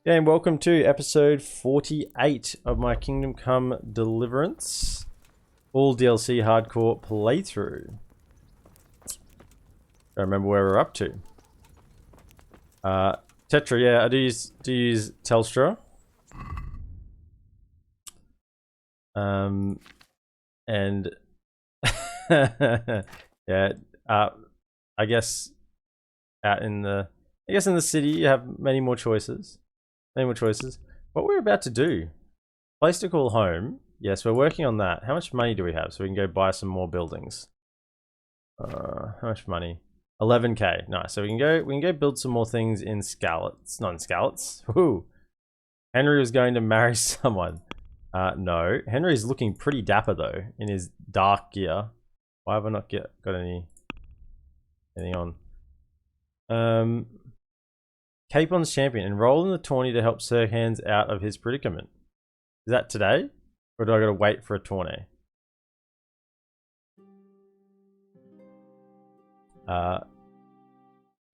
And welcome to episode 48 of my Kingdom Come Deliverance all DLC hardcore playthrough. I remember where we're up to. Tetra, yeah, I do use Telstra. And yeah, I guess in the city you have many more choices. What we're about to do, place to call home. Yes, we're working on that. How much money do we have so we can go buy some more buildings? How much money? 11k. Nice. So we can go build some more things in Skalitz. Not in Skalitz. Woohoo. Henry was going to marry someone. No. Henry's looking pretty dapper though in his dark gear. Why have I not got anything on? Capon's champion. Enroll in the tourney to help Sir Hands out of his predicament. Is that today? Or do I gotta wait for a tourney?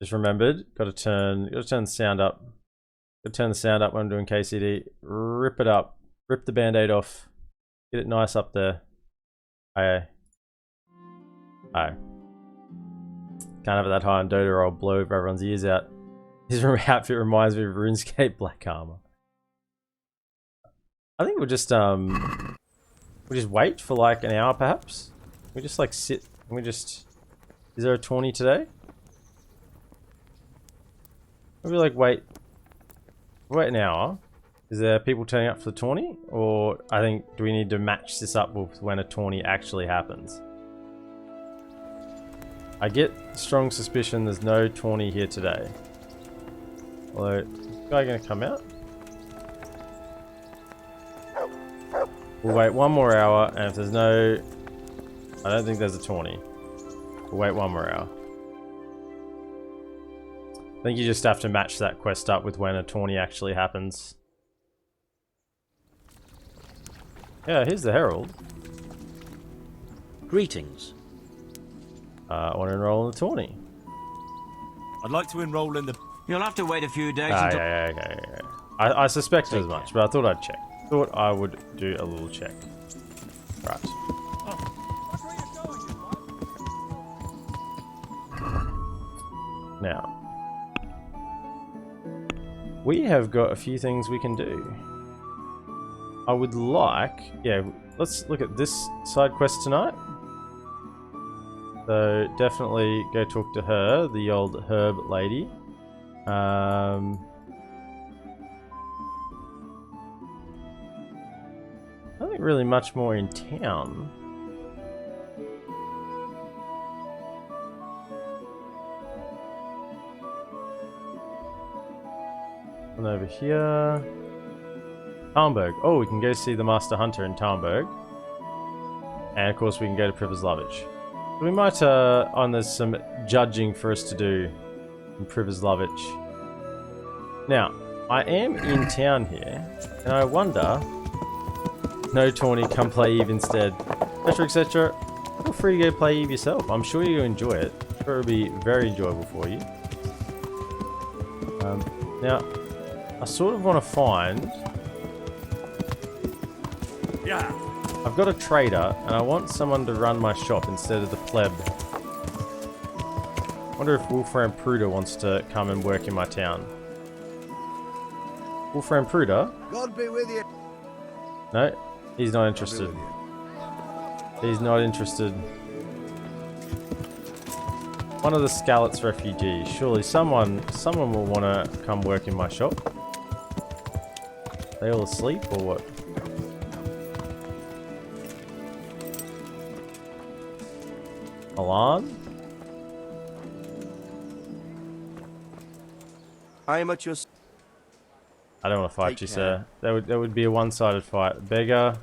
Just remembered, gotta turn the sound up. Gotta turn the sound up when I'm doing KCD. Rip it up. Rip the band-aid off. Get it nice up there. Aye. Can't have it that high on Dota or I'll blow everyone's ears out. His outfit reminds me of RuneScape black armor. I think we'll just wait for like an hour perhaps. We just like sit and we just. Is there a tourney today? Maybe like wait an hour. Is there people turning up for the tourney? Or I think do we need to match this up with when a tourney actually happens? I get strong suspicion there's no tourney here today. Although, is this guy gonna come out? We'll wait one more hour, and if there's no... I don't think there's a tourney. We'll wait one more hour. I think you just have to match that quest up with when a tourney actually happens. Yeah, here's the Herald. Greetings. I want to enroll in the tourney. I'd like to enroll in the... You'll have to wait a few days until... Yeah. I suspected as much, but I thought I'd check. Thought I would do a little check. Right. Now, we have got a few things we can do. I would like... Yeah, let's look at this side quest tonight. So, definitely go talk to her, the old herb lady. Nothing really much more in town. And over here... Talmberg. Oh, we can go see the Master Hunter in Talmberg. And of course we can go to Privoslavich. We might, there's some judging for us to do in Privoslavich. Now, I am in town here, and I wonder... No tourney, come play Eve instead. Etc, etc. Feel free to go play Eve yourself. I'm sure you'll enjoy it. I'm sure it'll be very enjoyable for you. Now, I sort of want to find... Yeah. I've got a trader, and I want someone to run my shop instead of the pleb. I wonder if Wolfram Pruder wants to come and work in my town. Wolfram Pruder? God be with you. No, he's not interested. He's not interested. One of the Skalitz refugees. Surely someone will want to come work in my shop. They all asleep or what? Milan? I am at your... I don't want to fight Take you, care. sir. That would be a one-sided fight. Beggar.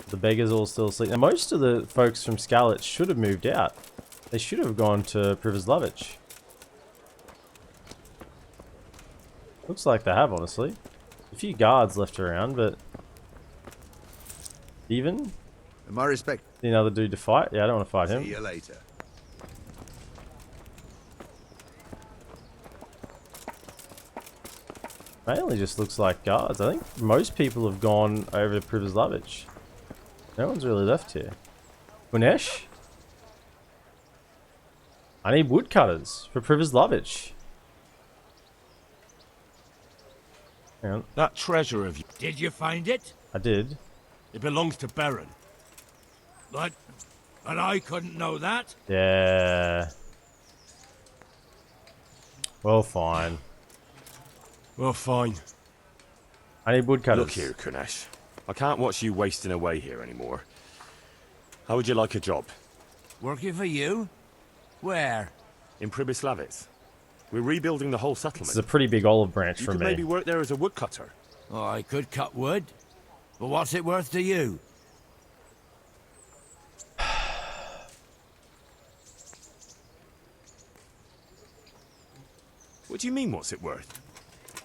The beggars all still asleep. Now, most of the folks from Skalitz should have moved out. They should have gone to Privoslavich. Looks like they have, honestly. A few guards left around, but... Even? In my respect. See another dude to fight? Yeah, I don't want to fight him. See you later. Mainly just looks like guards. I think most people have gone over to Privoslavich. No one's really left here. Kunesh? I need woodcutters for Privoslavich. Hang on. That treasure of you. Did you find it? I did. It belongs to Baron. But I couldn't know that. Yeah. Well, fine. Well, fine. I need woodcutters. Look here, Kunesh. I can't watch you wasting away here anymore. How would you like a job? Working for you? Where? In Pribyslavitz. We're rebuilding the whole settlement. This is a pretty big olive branch You for could me. maybe work there as a woodcutter. Oh, I could cut wood. But what's it worth to you? What do you mean, what's it worth?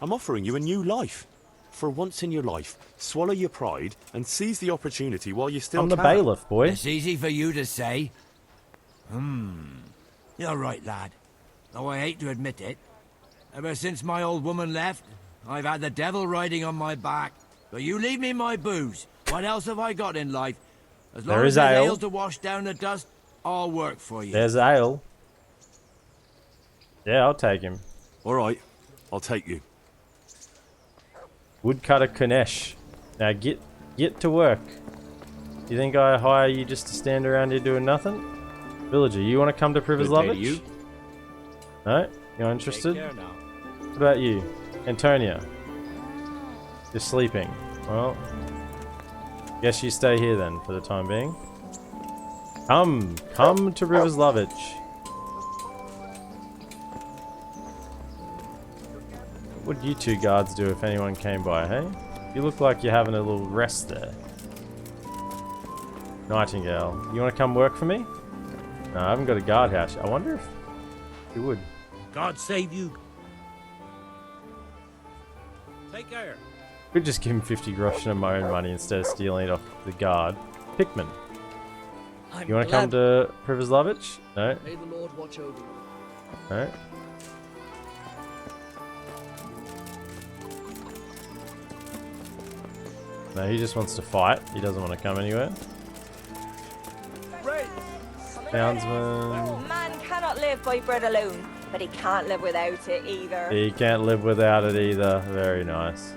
I'm offering you a new life. For once in your life, swallow your pride and seize the opportunity while you still I'm can. the bailiff, boy. It's easy for you to say. You're right, lad. Though I hate to admit it. Ever since my old woman left, I've had the devil riding on my back. But you leave me my booze. What else have I got in life? As long There as is there's ale. ale to wash down the dust, I'll work for you. There's ale. Yeah, I'll take him. All right, I'll take you. Woodcutter Kunesh. Now get to work. You think I hire you just to stand around here doing nothing? Villager, you want to come to Privoslavich? you. No? You're interested? What about you? Antonia? You're sleeping. Well, guess you stay here then for the time being. Come to Privoslavich. What would you two guards do if anyone came by, hey? You look like you're having a little rest there. Nightingale, you want to come work for me? No, I haven't got a guardhouse. I wonder if you would. God save you. Take care. Could just give him 50 groschen of my own money instead of stealing it off the guard. Pikmin, you want to come to Privoslavich? No? May the Lord watch over you. No? No, he just wants to fight. He doesn't want to come anywhere. Townsman. Man cannot live by bread alone, but he can't live without it either. He can't live without it either. Very nice.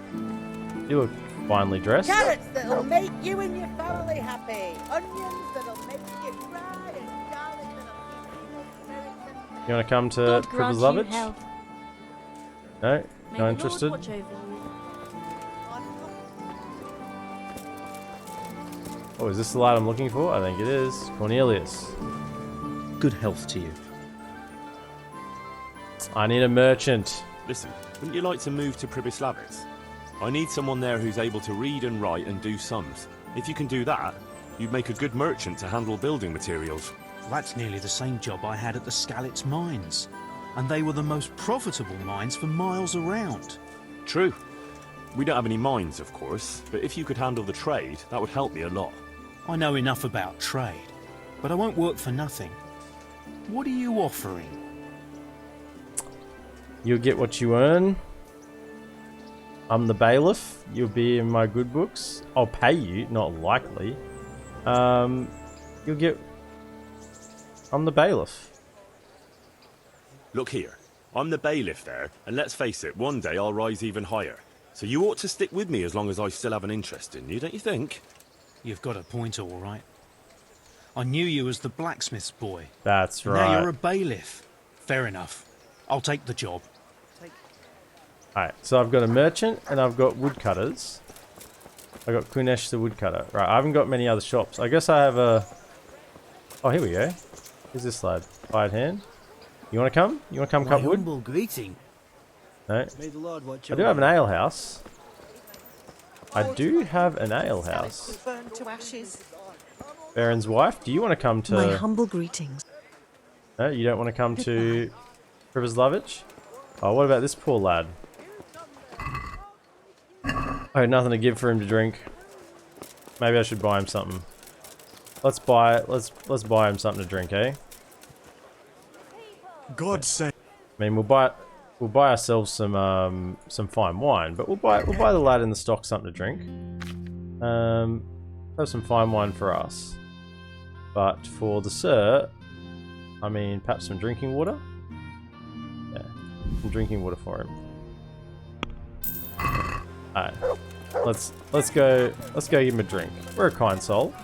You look finely dressed. Carrots that'll make you and your family happy. Onions that'll make you cry. And garlic that'll keep you spirits. You want to come to God grant you Privoslavich? health. No? May Not the Lord interested? watch over you. Oh, is this the lad I'm looking for? I think it is. Cornelius. Good health to you. I need a merchant. Listen, wouldn't you like to move to Pribyslavitz? I need someone there who's able to read and write and do sums. If you can do that, you'd make a good merchant to handle building materials. That's nearly the same job I had at the Skalitz mines. And they were the most profitable mines for miles around. True. We don't have any mines, of course, but if you could handle the trade, that would help me a lot. I know enough about trade, but I won't work for nothing. What are you offering? You'll get what you earn. I'm the bailiff. You'll be in my good books. I'll pay you, not likely. You'll get... I'm the bailiff. Look here, I'm the bailiff there, and let's face it, one day I'll rise even higher. So you ought to stick with me as long as I still have an interest in you, don't you think? You've got a point, all right. I knew you as the blacksmith's boy. That's Now right. you're a bailiff. Fair enough. I'll take the job. Alright, so I've got a merchant and I've got woodcutters. I got Kunesh the woodcutter. Right, I haven't got many other shops. I guess I have a... Oh, here we go. Who's this lad? Hired hand. You want to come? You want to come cut wood? Humble greeting. No. May the Lord watch I over do have an you. ale house. I do have an ale house. Burned to ashes. Baron's wife, do you want to come to... My humble greetings. No, you don't want to come to Privoslavich? Oh, what about this poor lad? I had nothing to give for him to drink. Maybe I should buy him something. Let's buy him something to drink, eh? God save. I mean, we'll buy we'll buy ourselves some fine wine, but we'll buy the lad in the stock something to drink. Have some fine wine for us, but for the sir, I mean, perhaps some drinking water. Yeah, some drinking water for him. Alright, let's go give him a drink. We're a kind soul.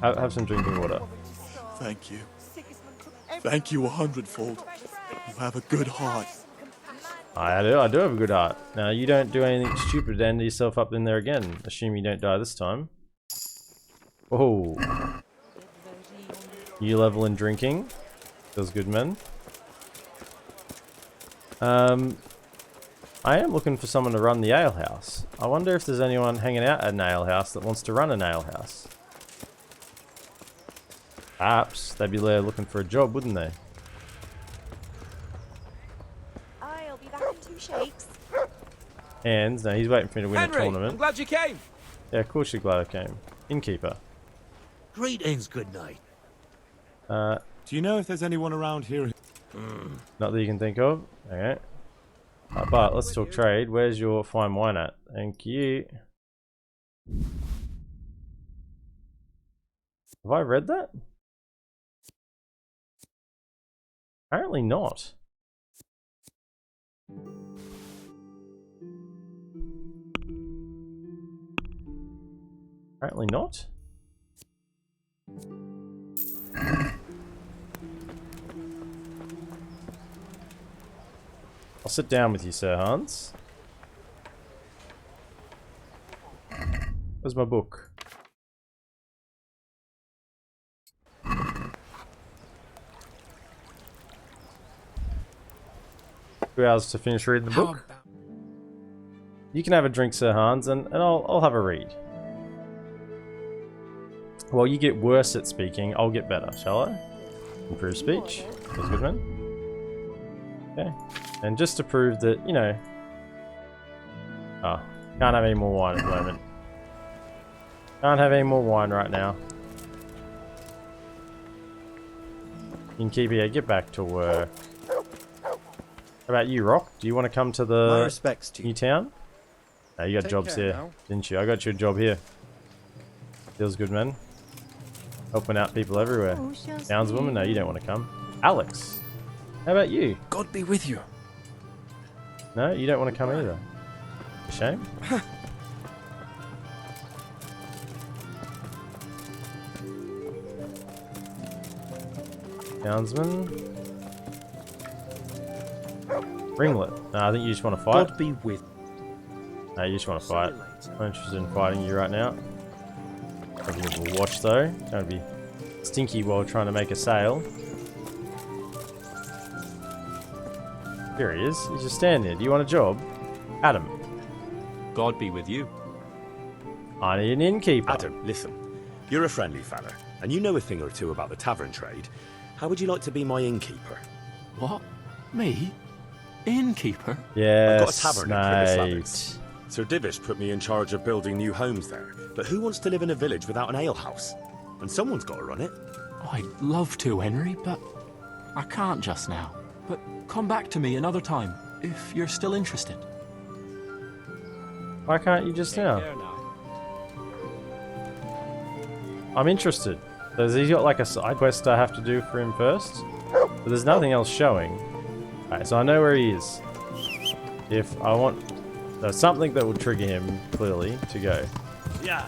Have some drinking water. Thank you. Thank you 100-fold. You have a good heart. I do have a good heart. Now, you don't do anything stupid to end yourself up in there again. Assume you don't die this time. Oh. New level in drinking. Feels good, man. I am looking for someone to run the alehouse. I wonder if there's anyone hanging out at an alehouse that wants to run an alehouse. Perhaps they'd be there looking for a job, wouldn't they? I'll be back in 2 shakes. And no, he's waiting for me to win a tournament. I'm glad you came. Yeah, of course you're glad I came. Innkeeper. Greetings, good night. Do you know if there's anyone around here? Not that you can think of. Okay. But let's talk trade. Where's your fine wine at? Thank you. Have I read that? Apparently not. Apparently not. I'll sit down with you, Sir Hans. Where's my book? 2 hours to finish reading the book. You can have a drink, Sir Hans, and I'll have a read. Well, you get worse at speaking, I'll get better, shall I? Improve speech. That's good, man. Okay. And just to prove that, you know... Oh, can't have any more wine at the moment. Can't have any more wine right now. Innkeeper, get back to work. How about you, Rock? Do you want to come to the My respects to you. new town? No, you got jobs here, didn't you? I got you a job here. Feels good, man. Helping out people everywhere. Townswoman? No, you don't want to come. Alex, how about you? God be with you. No, you don't want to come either. Shame. Townsman. Ringlet. No, I think you just want to fight. God be with. No, you just want to fight. I'm not interested in fighting you right now. I'll give you a watch though. Don't be stinky while trying to make a sale. Here he is. He's just standing there. Do you want a job? Adam. God be with you. I need an innkeeper. Adam, listen. You're a friendly fella, and you know a thing or two about the tavern trade. How would you like to be my innkeeper? What? Me? Innkeeper? Yes, I've got a tavern in mate. Pribyslavitz. Sir Divish put me in charge of building new homes there. But who wants to live in a village without an alehouse? And someone's got to run it. I'd love to, Henry, but I can't just now. But come back to me another time, if you're still interested. Why can't you just now? I'm interested. Has he got like a side quest I have to do for him first? But there's nothing else showing. Alright, so I know where he is. If I want... There's something that will trigger him, clearly, to go. Yeah.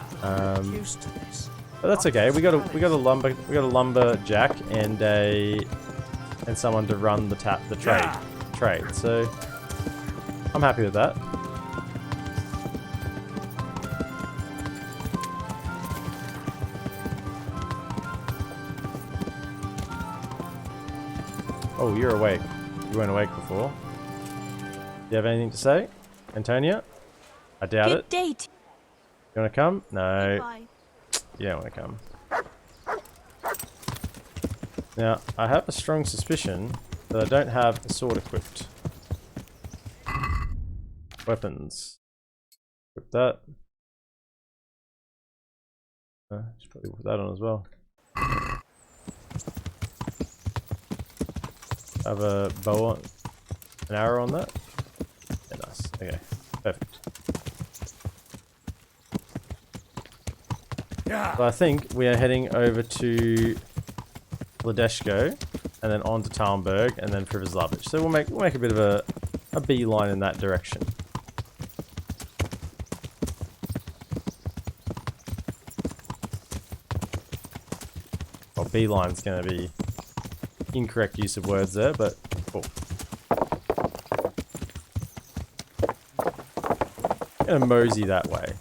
Used to this. But that's okay. We got a lumberjack and someone to run the trade. So I'm happy with that. Oh, you're awake. You weren't awake before. Do you have anything to say, Antonia? I doubt it. Good date. You want to come? No. Goodbye. You don't want to come. Now, I have a strong suspicion that I don't have a sword equipped. Weapons. Equip that. Should probably put that on as well. have a bow on, an arrow on that? Yeah, nice. Okay, perfect. So I think we are heading over to Ledeshko, and then on to Talmberg, and then Privoslavich. So we'll make a bit of a beeline in that direction. Well, beeline's going to be incorrect use of words there, but cool. I'm going to mosey that way.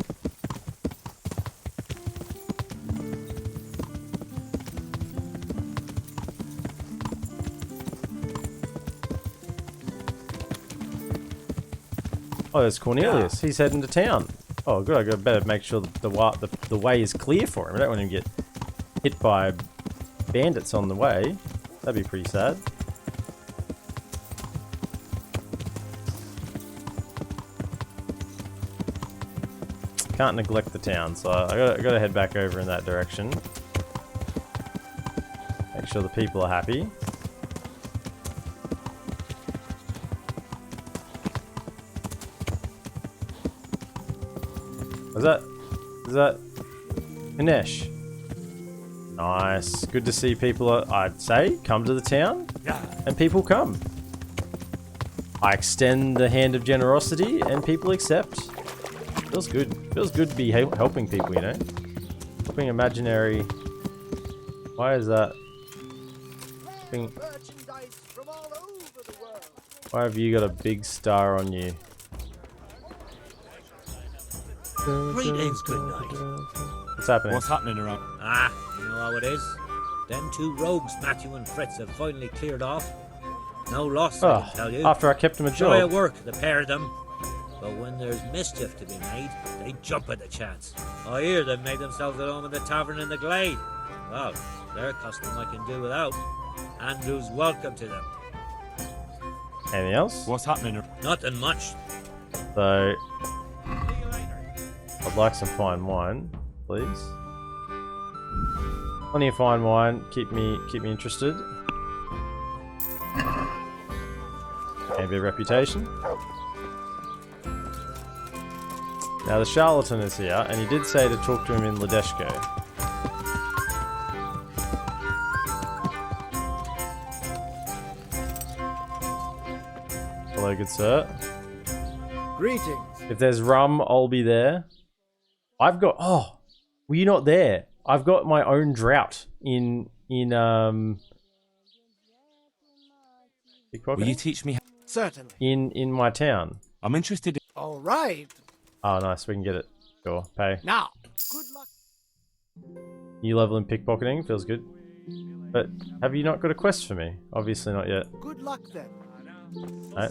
Oh, there's Cornelius. He's heading to town. Oh, good. I better make sure that the way is clear for him. I don't want him to get hit by bandits on the way. That'd be pretty sad. Can't neglect the town, so I gotta head back over in that direction. Make sure the people are happy. Is that Ganesh? Nice. Good to see people, I'd say, come to the town. And people come. I extend the hand of generosity and people accept. Feels good. Feels good to be helping people, you know? Helping imaginary... Why is that? Why have you got a big star on you? Greetings, good night. What's happening? What's happening around? Ah, you know how it is. Them two rogues, Matthew and Fritz, have finally cleared off. No loss, I can tell you. After I kept them a job. Joy at work, the pair of them. But when there's mischief to be made, they jump at the chance. I hear they've made themselves at home in the tavern in the glade. Well, their custom I can do without. Andrew's welcome to them. Anything else? What's happening? Nothing much. So... I'd like some fine wine, please. Plenty of fine wine. Keep me interested. And a bit of reputation. Now the charlatan is here, and he did say to talk to him in Ledeshko. Hello, good sir. Greetings. If there's rum, I'll be there. I've got... Oh, were you not there? I've got my own drought in Will you teach me? Certainly. in my town. I'm interested in... All right. Oh, nice. We can get it. Sure. Pay. Now, good luck. New level in pickpocketing. Feels good. But have you not got a quest for me? Obviously not yet. Good luck then. Right.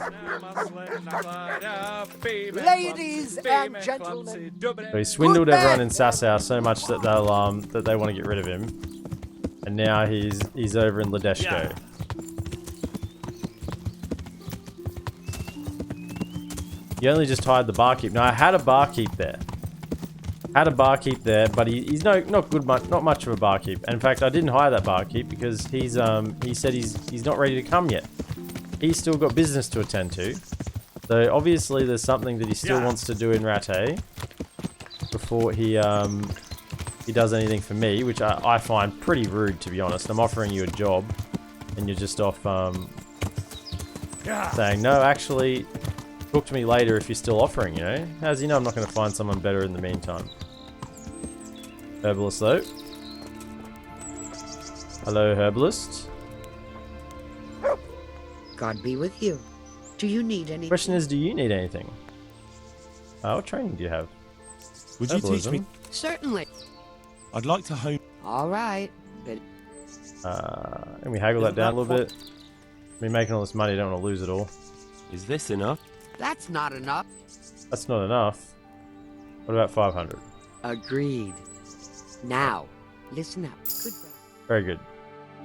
Ladies and gentlemen. So he swindled everyone in Sasau so much that they want to get rid of him. And now he's over in Ledeshko. You only just hired the barkeep. No, I had a barkeep there. But he's not much of a barkeep. In fact, I didn't hire that barkeep because he said he's not ready to come yet. He's still got business to attend to. So obviously there's something that he still wants to do in Rattay before he does anything for me, which I find pretty rude, to be honest. I'm offering you a job and you're just off saying, no, actually, talk to me later if you're still offering, you know? As you know, I'm not going to find someone better in the meantime. Herbalist, though. Hello, herbalist. God be with you. Do you need anything? Question is, do you need anything? What training do you have? Would you teach me? Certainly. I'd like to hone... All right. But... Can we haggle that down a little bit? We're making all this money, don't want to lose it all. Is this enough? That's not enough. That's not enough. What about 500? Agreed. Now, listen up. Goodbye. Very good.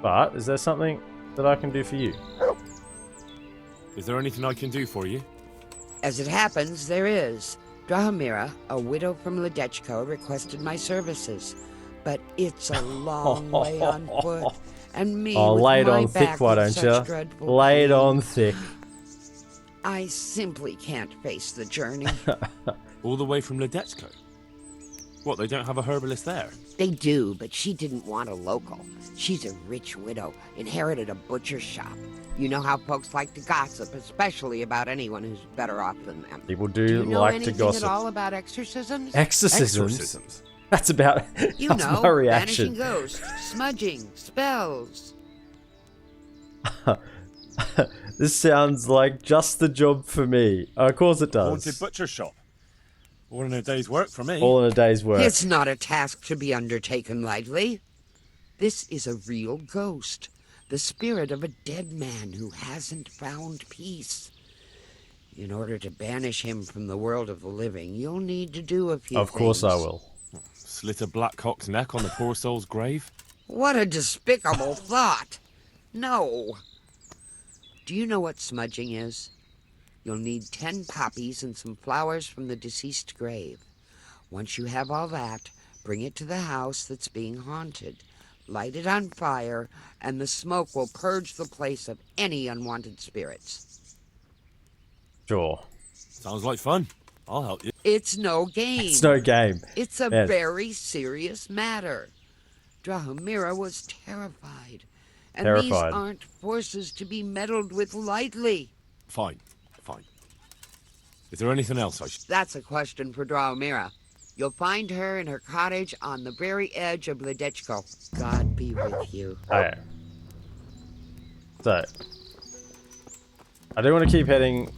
But, is there something that I can do for you? Is there anything I can do for you? As it happens, there is. Drahomira, a widow from Ledechko, requested my services. But it's a long way on foot, and me Oh, with lay it my on back thick, why with don't such you? dreadful Lay it pain. on thick. I simply can't face the journey. All the way from Ledetsko? What, they don't have a herbalist there? They do, but she didn't want a local. She's a rich widow, inherited a butcher's shop. You know how folks like to gossip, especially about anyone who's better off than them. People Do do you know like to anything gossip. at all about exorcisms? Exorcisms? That's about You that's know, my reaction. banishing ghosts, smudging, spells. This sounds like just the job for me. Of course it does. Haunted butcher shop. All in a day's work for me. All in a day's work. It's not a task to be undertaken lightly. This is a real ghost, the spirit of a dead man who hasn't found peace. In order to banish him from the world of the living, you'll need to do a few Of course I things. will. Slit a black cock's neck on the poor soul's grave? What a despicable thought. No. Do you know what smudging is? You'll need 10 poppies and some flowers from the deceased grave. Once you have all that, bring it to the house that's being haunted. Light it on fire, and the smoke will purge the place of any unwanted spirits. Sure. Sounds like fun. I'll help you. It's no game. It's no game. It's a Man. very serious matter. Drahomira was terrified. And Terrified. these aren't forces to be meddled with lightly. Fine. Is there anything else I should... That's a question for Drahomira. You'll find her in her cottage on the very edge of Ledetsko. God be with you. Okay. So, I do want to keep heading.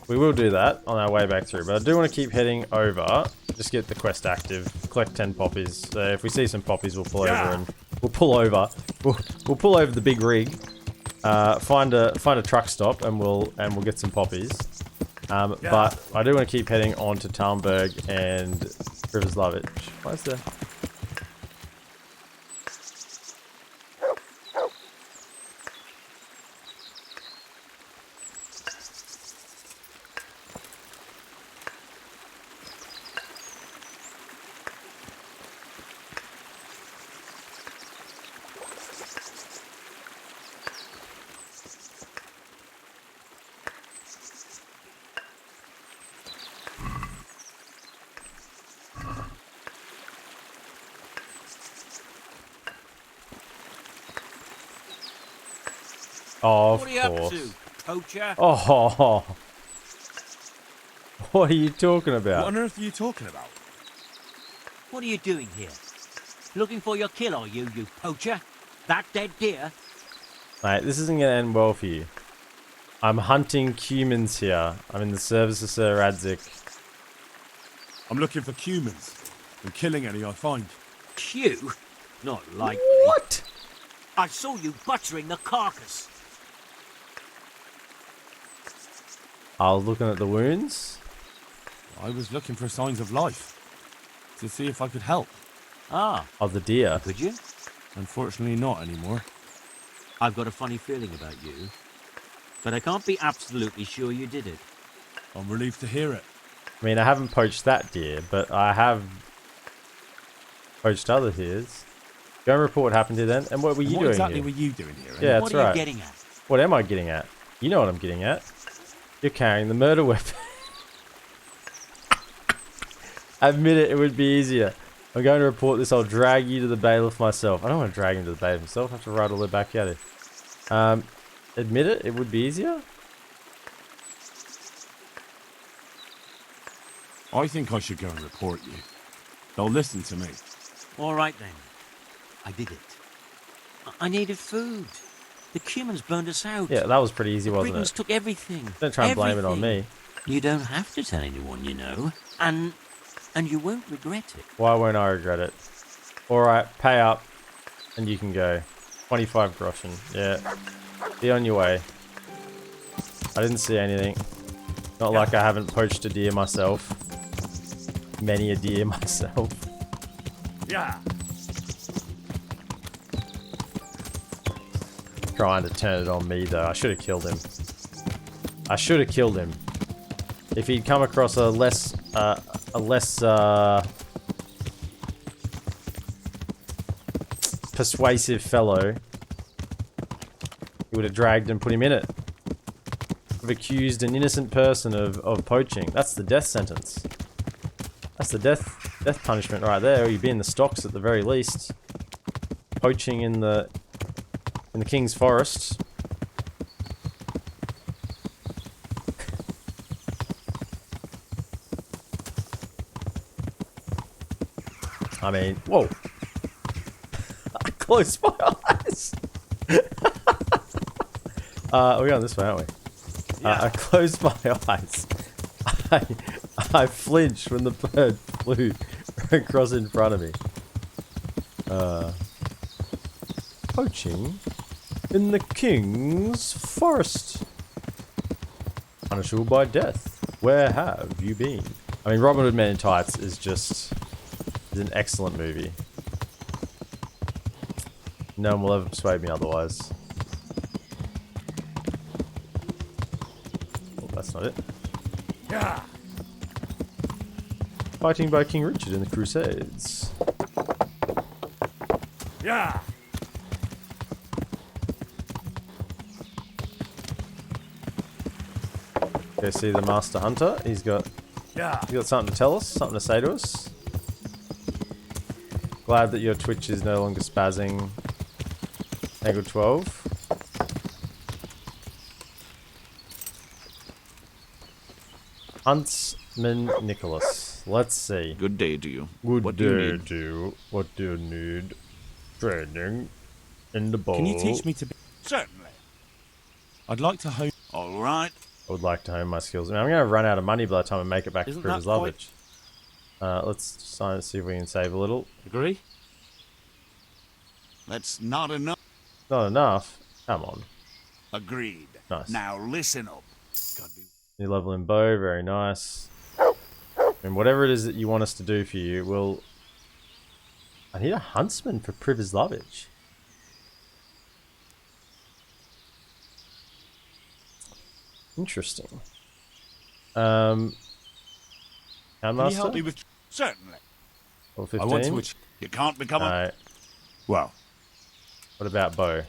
We will do that on our way back through, but I do want to keep heading over. Just get the quest active. Collect 10 poppies. So if we see some poppies, we'll pull over and we'll pull over. We'll pull over the big rig. Find a truck stop and we'll get some poppies. But I do want to keep heading on to Talmberg and Pribyslavich. Why is there? Of What are you course. up to, poacher? Oh, what are you talking about? What on earth are you talking about? What are you doing here? Looking for your kill, are you poacher? That dead deer? Mate, this isn't going to end well for you. I'm hunting humans here. I'm in the service of Sir Radzik. I'm looking for humans and killing any I find. Q? Not likely. What? I saw you butchering the carcass. I was looking at the wounds. I was looking for signs of life to see if I could help. Ah, Of the deer. could you? Unfortunately not anymore. I've got a funny feeling about you, but I can't be absolutely sure you did it. I'm relieved to hear it. I mean, I haven't poached that deer, but I have poached other deers. Go and report what happened here then. And what were you And what doing exactly here? were you doing here? Yeah, What that's are right. you getting at? What am I getting at? You know what I'm getting at. You're carrying the murder weapon. Admit it, it would be easier. I'm going to report this. I'll drag you to the bailiff myself. I don't want to drag him to the bailiff myself. I have to ride all the way back out here. Admit it, it would be easier. I think I should go and report you. They'll listen to me. All right then. I did it. I needed food. The Cumans burned us out. Yeah, that was pretty easy, The wasn't Britons it? took everything. Don't try and blame it on me. You don't have to tell anyone, you know. And you won't regret it. Why won't I regret it? Alright, pay up and you can go. 25 groschen. Yeah. Be on your way. I didn't see anything. Not like I haven't poached a deer myself. Many a deer myself. Yeah. Trying to turn it on me though. I should have killed him. I should have killed him. If he'd come across a less persuasive fellow, he would have dragged and put him in it. Have accused an innocent person of poaching. That's the death sentence. That's the death punishment right there. Or you'd be in the stocks at the very least. Poaching in the King's Forest. I mean, whoa. I closed my eyes. We're going this way, aren't we? Yeah. I closed my eyes. I flinched when the bird flew across in front of me. Poaching in the King's Forest. Punishable by death. Where have you been? I mean, Robin Hood Men in Tights is an excellent movie. No one will ever persuade me otherwise. Oh, that's not it. Yeah. Fighting by King Richard in the Crusades. Yeah. Go see the Master Hunter. He's got something to tell us, something to say to us. Glad that your Twitch is no longer spazzing. Angle 12. Huntsman Nicholas. Let's see. Good day to you. What do you need? What do you need? Training in the bowl. Can you teach me to be... Certainly. I'd like to hone... All right. I would like to hone my skills. I mean, I'm going to run out of money by the time I make it back Isn't to that Privislavich. Let's sign and see if we can save a little. Agree? That's not enough. Not enough? Come on. Agreed. Nice. Now listen up. New level in bow, very nice. And whatever it is that you want us to do for you, we'll... I need a huntsman for Privislavich. Interesting. Can Handmaster? you help me with... Certainly. Level 15? I want to... You can't become a... No. Well. What about bow?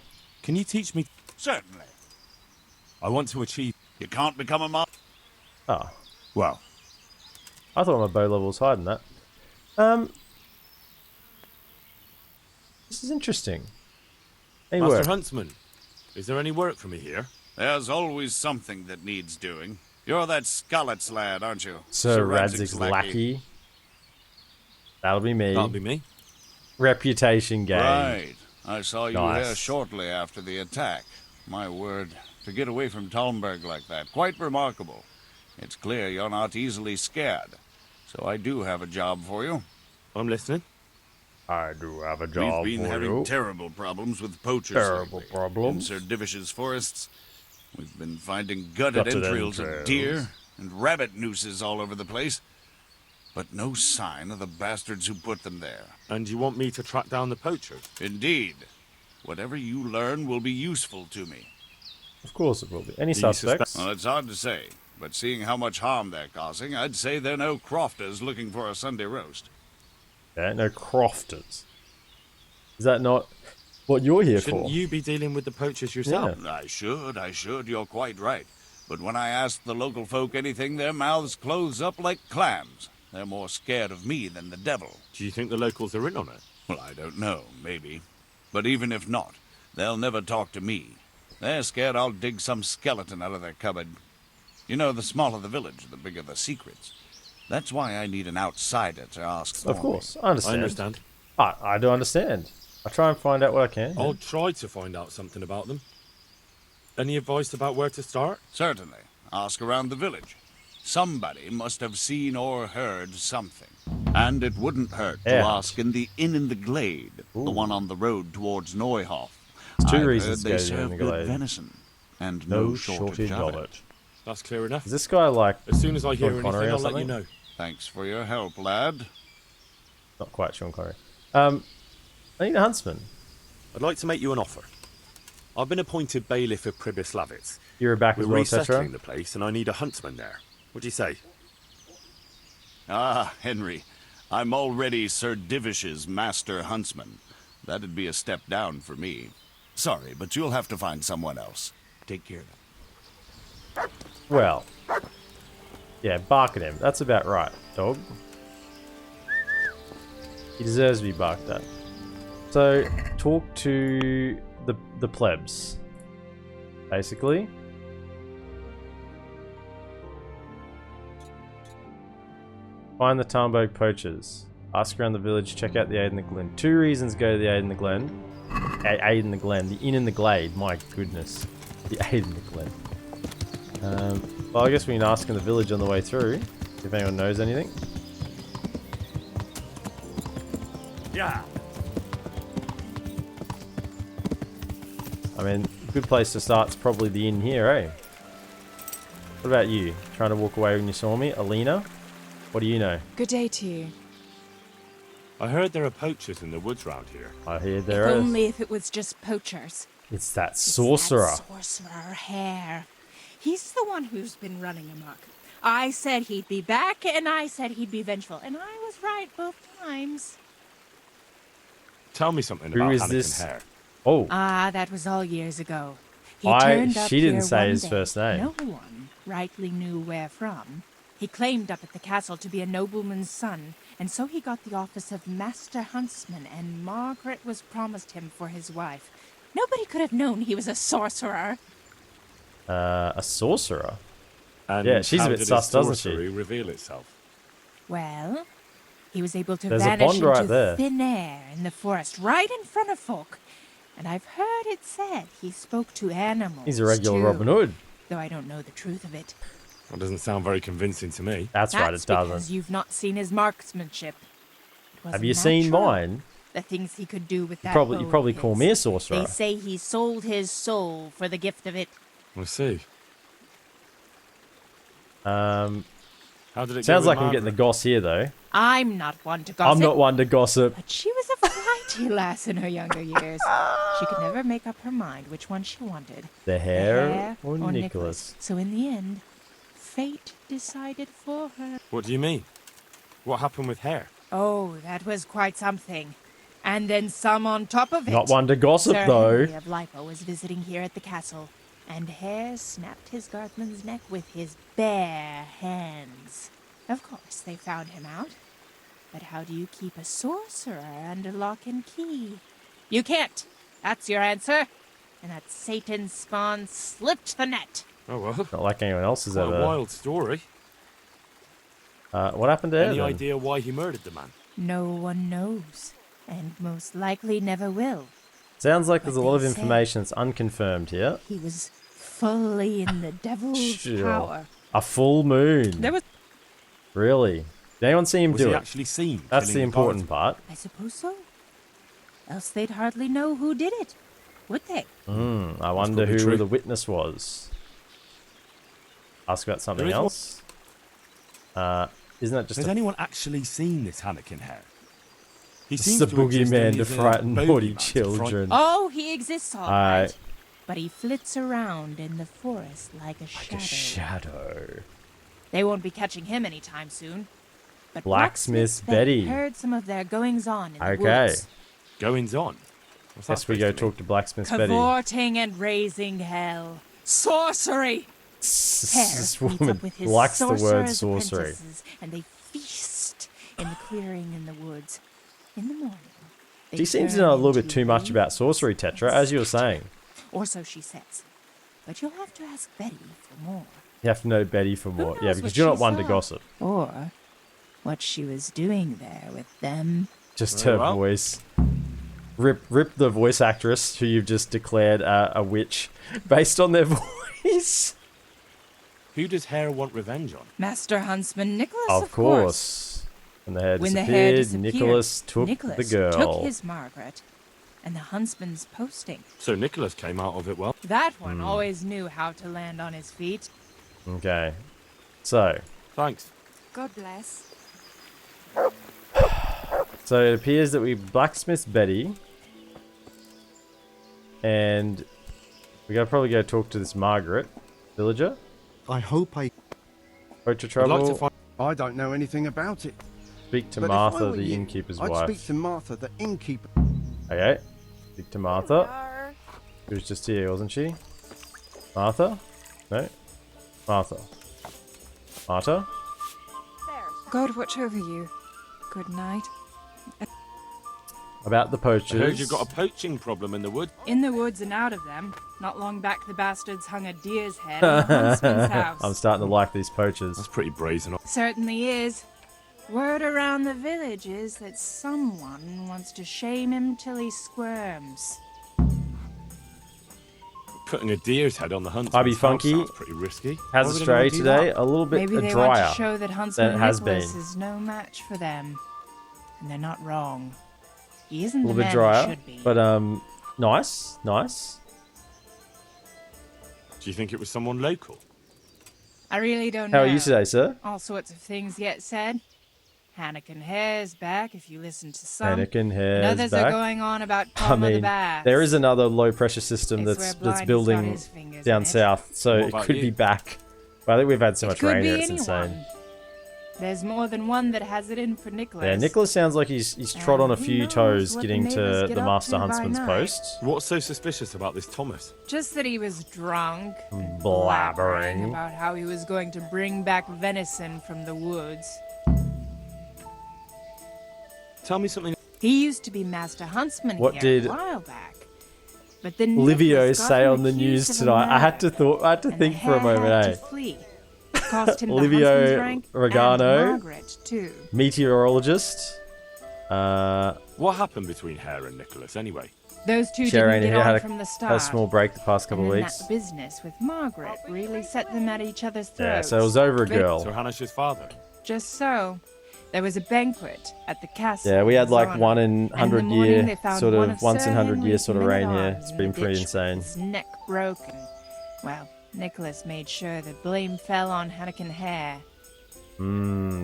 Can you teach me... Certainly. I want to achieve... You can't become a master. Oh. Well. I thought my bow level was higher than that. This is interesting. Any Master work? Huntsman, is there any work for me here? There's always something that needs doing. You're that Scarlet's lad, aren't you? Sir Radzig's lackey. That'll be me. That'll be me. Reputation game. Right. I saw you Nice. here shortly after the attack. My word, to get away from Talmberg like that, quite remarkable. It's clear you're not easily scared. So I do have a job for you. I'm listening. I do have a job We've been for having you. terrible problems with poachers Terrible lately. problems. In Sir Divish's forests. We've been finding gutted entrails of deer and rabbit nooses all over the place. But no sign of the bastards who put them there. And you want me to track down the poachers? Indeed. Whatever you learn will be useful to me. Of course it will be. Any Do you suspects? Well, it's hard to say, but seeing how much harm they're causing, I'd say they're no crofters looking for a Sunday roast. Yeah, no crofters. Is that not what you're here Shouldn't for? you be dealing with the poachers yourself? I should, you're quite right. But when I ask the local folk anything, their mouths close up like clams. They're more scared of me than the devil. Do you think the locals are in on it? Well, I don't know, maybe. But even if not, they'll never talk to me. They're scared I'll dig some skeleton out of their cupboard. You know, the smaller the village, the bigger the secrets. That's why I need an outsider to ask for Of course, me. I understand. I do understand. I try and find out what I can. I'll try to find out something about them. Any advice about where to start? Certainly. Ask around the village. Somebody must have seen or heard something. And it wouldn't hurt to ask in the inn in the glade, the one on the road towards Neuhof. There's two I've reasons heard they to go in serve the good glade. venison, and No no shortage of it. That's clear enough. Is this guy like As soon as I hear Sean anything, Connery or I'll let you something? know. Thanks for your help, lad. Not quite Sean Connery. I need a huntsman. I'd like to make you an offer. I've been appointed bailiff of Pribyslavitz. You're back We're as well, resettling Tetra? the place, and I need a huntsman there. What do you say? Ah, Henry, I'm already Sir Divish's master huntsman. That'd be a step down for me. Sorry, but you'll have to find someone else. Take care. Well. Yeah, bark at him. That's about right, dog. He deserves to be barked at. So, talk to the plebs. Basically. Find the Tarnberg poachers. Ask around the village, check out the Aid in the Glen. 2 reasons go to the Aid in the Glen. Aid in the Glen. The Inn in the Glade. My goodness. The Aid in the Glen. Well, I guess we can ask in the village on the way through. If anyone knows anything. Yeah. I mean, a good place to start's probably the inn here, eh? What about you? Trying to walk away when you saw me? Alina? What do you know? Good day to you. I heard there are poachers in the woods round here. I hear there If is. only if it was just poachers. It's that sorcerer. It's that sorcerer Hare. He's the one who's been running amok. I said he'd be back, and I said he'd be vengeful, and I was right both times. Tell me something Who about is Anakin this? Hare. Oh. Ah, that was all years ago. He turned up She didn't here say one his day. first name. No one rightly knew where from. He claimed up at the castle to be a nobleman's son, and so he got the office of Master Huntsman, and Margaret was promised him for his wife. Nobody could have known he was a sorcerer. A sorcerer? And yeah, she's a how bit did sus, his doesn't sorcery she? reveal itself? Well, he was able to There's a vanish pond into right there. thin air in the forest, right in front of folk. And I've heard it said he spoke to animals. He's a regular too, Robin Hood. Though I don't know the truth of it. That doesn't sound very convincing to me. That's right, it because doesn't. you've not seen his marksmanship. It was Have you seen natural, mine? The things he could do with that You bow probably of call his. me a sorcerer. They say he sold his soul for the gift of it. I see. How did it go sounds with like I'm getting the Margaret? goss here, though. I'm not one to gossip. I'm not one to gossip. But she was a flighty lass in her younger years. She could never make up her mind which one she wanted. The Hare or Nicholas? So in the end, fate decided for her. What do you mean? What happened with Hare? Oh, that was quite something. And then some on top of it. Not one to gossip, Sir though. Henry of Lipo was visiting here at the castle, and Hare snapped his guardsman's neck with his bare hands. Of course, they found him out. But how do you keep a sorcerer under lock and key? You can't. That's your answer. And that Satan's spawn slipped the net. Oh well. Not like anyone else has What ever. a wild story. What happened to Any Evan? idea why he murdered the man? No one knows, and most likely never will. Sounds like there's a lot of they say information that's unconfirmed here. He was fully in the devil's Sure. power. A full moon. There was. Really? Did anyone see him Was do he it? actually seen That's killing the the important part. I suppose so. Else they'd hardly know who did it, would they? I wonder probably who true. the witness was. Ask about something There is else. Isn't that just Has a anyone actually seen this Anakin Hare? He It's seems the to exist boogeyman only to as a frighten naughty bogeyman to children. Oh, he exists all Aye. right. But he flits around in the forest like a shadow. Like a shadow. They won't be catching him anytime soon. But Blacksmith Blacksmith Betty. heard some of their goings-on in the Okay. woods. Goings on. What's that Guess we supposed go to mean? talk to Blacksmith Betty. Cavorting and raising hell. Sorcery! This Hare meets woman up with his likes the word sorcerer's sorcery. apprentices, and they feast in the clearing in the woods. In the morning, they She seems to turn know a little bit into too much rays about sorcery, Tetra, as you were saying. Or so she says. But you'll have to ask Betty for more. You have to know Betty for more. Yeah, knows because what you're not she one to saw? gossip. Or what she was doing there with them. Just Very her well. voice. Rip the voice actress who you've just declared a witch based on their voice. Who does Hare want revenge on? Master Huntsman Nicholas, Of course. When the hair When the disappeared, hair disappeared, Nicholas took Nicholas the girl. took his Margaret, and the huntsman's posting. So Nicholas came out of it well. That one always knew how to land on his feet. Okay. So, Thanks. God bless. so it appears that we blacksmith Betty. And we gotta probably go talk to this Margaret villager. I hope I... Poacher I'd trouble. like to find... I don't know anything about it. Speak to But if I Martha, were the you, innkeeper's I'd wife. speak to Martha, the innkeeper. Okay. Speak to Martha. She was just here, wasn't she? Martha? No? Martha. Martha? God watch over you. Good night. About the poachers. I heard you've got a poaching problem in the wood. In the woods and out of them. Not long back, the bastards hung a deer's head on the huntsman's house. I'm starting to like these poachers. That's pretty brazen. Certainly is. Word around the village is that someone wants to shame him till he squirms. Putting a deer's head on the hunt. I'd funky. Sounds pretty risky. Has a stray today, a little bit Maybe they drier want to show that Huntsman than it has Nicholas been. is no match for them. And they're not wrong. He isn't A little the bit man drier, he should be. but nice, nice. Do you think it was someone local? I really don't know. How are you today, sir? All sorts of things get said. Hannikin Hare's back if you listen to some. Hannikin Hare's and others back. are going on about I Tom of the mean, Baths. there is another low pressure system It's that's where Bliney's got building his fingers down in it. south, so What it about could you? be back. But I think we've had so much Could rain be here, it's anyone. insane. There's more than one that has it in for Nicholas. Yeah, Nicholas sounds like he's trod on a who few knows toes what the getting neighbors to get the up Master to by Huntsman's night. post. What's so suspicious about this Thomas? Just that he was drunk, and Blabbering. about how he was going to bring back venison from the woods. Tell me something. He used to be Master Huntsman What here did a while back. But then Livio Nicholas got say him on the accused news of a tonight? I had to murder, think and for a the hare moment, had eh? to flee. It cost him the Livio huntsman's rank Regano. and Margaret too. Meteorologist. What happened between Hare and Nicholas anyway? Those two Sharon didn't get here on had from the had a start. small break the past couple and of then weeks. that business with Margaret really set them at each other's throats. Yeah, so it was over a But girl. So Hanish's father. Just so. There was a banquet at the castle. Yeah, we had in like Zana. 1 in And in the 100 morning year, they found sort one of once Sir in 100 year Henry's sort of rain here. men-at-arms It's in been the pretty ditch insane. with his neck broken. Well, Nicholas made sure the blame fell on Hannikin Hare.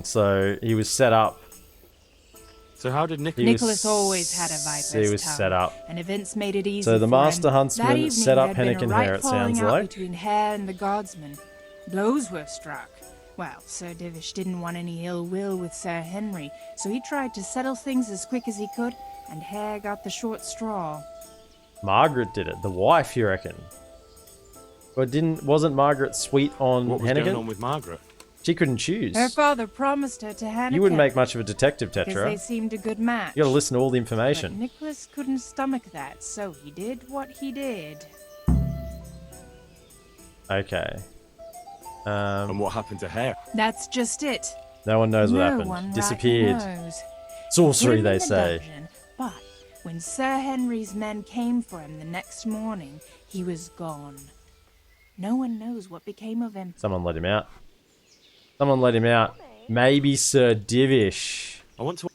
So he was set up. So how did Nicholas always had a viper's He was tongue, set up. and events made it easy So the for Master him. Huntsman That evening, set up there'd been Hennikin a right Hare, it falling sounds out like. between Hare and the Guardsman. Blows were struck. Well, Sir Divish didn't want any ill will with Sir Henry, so he tried to settle things as quick as he could, and Hare got the short straw. Margaret did it. The wife, you reckon? But wasn't Margaret sweet on What was Hennigan? going on with Margaret? She couldn't choose. Her father promised her to Hannikin. You wouldn't make much of a detective, because Tetra. they seemed a good match. You gotta listen to all the But information. Nicholas couldn't stomach that, so he did what he did. Okay. And what happened to Hare? That's just it. No one knows what No happened. one Disappeared. rightly knows. Sorcery, Put him they in the say. dungeon, but when Sir Henry's men came for him the next morning, he was gone. No one knows what became of him. Someone let him out. Someone let him out. Maybe Sir Divish. I want to.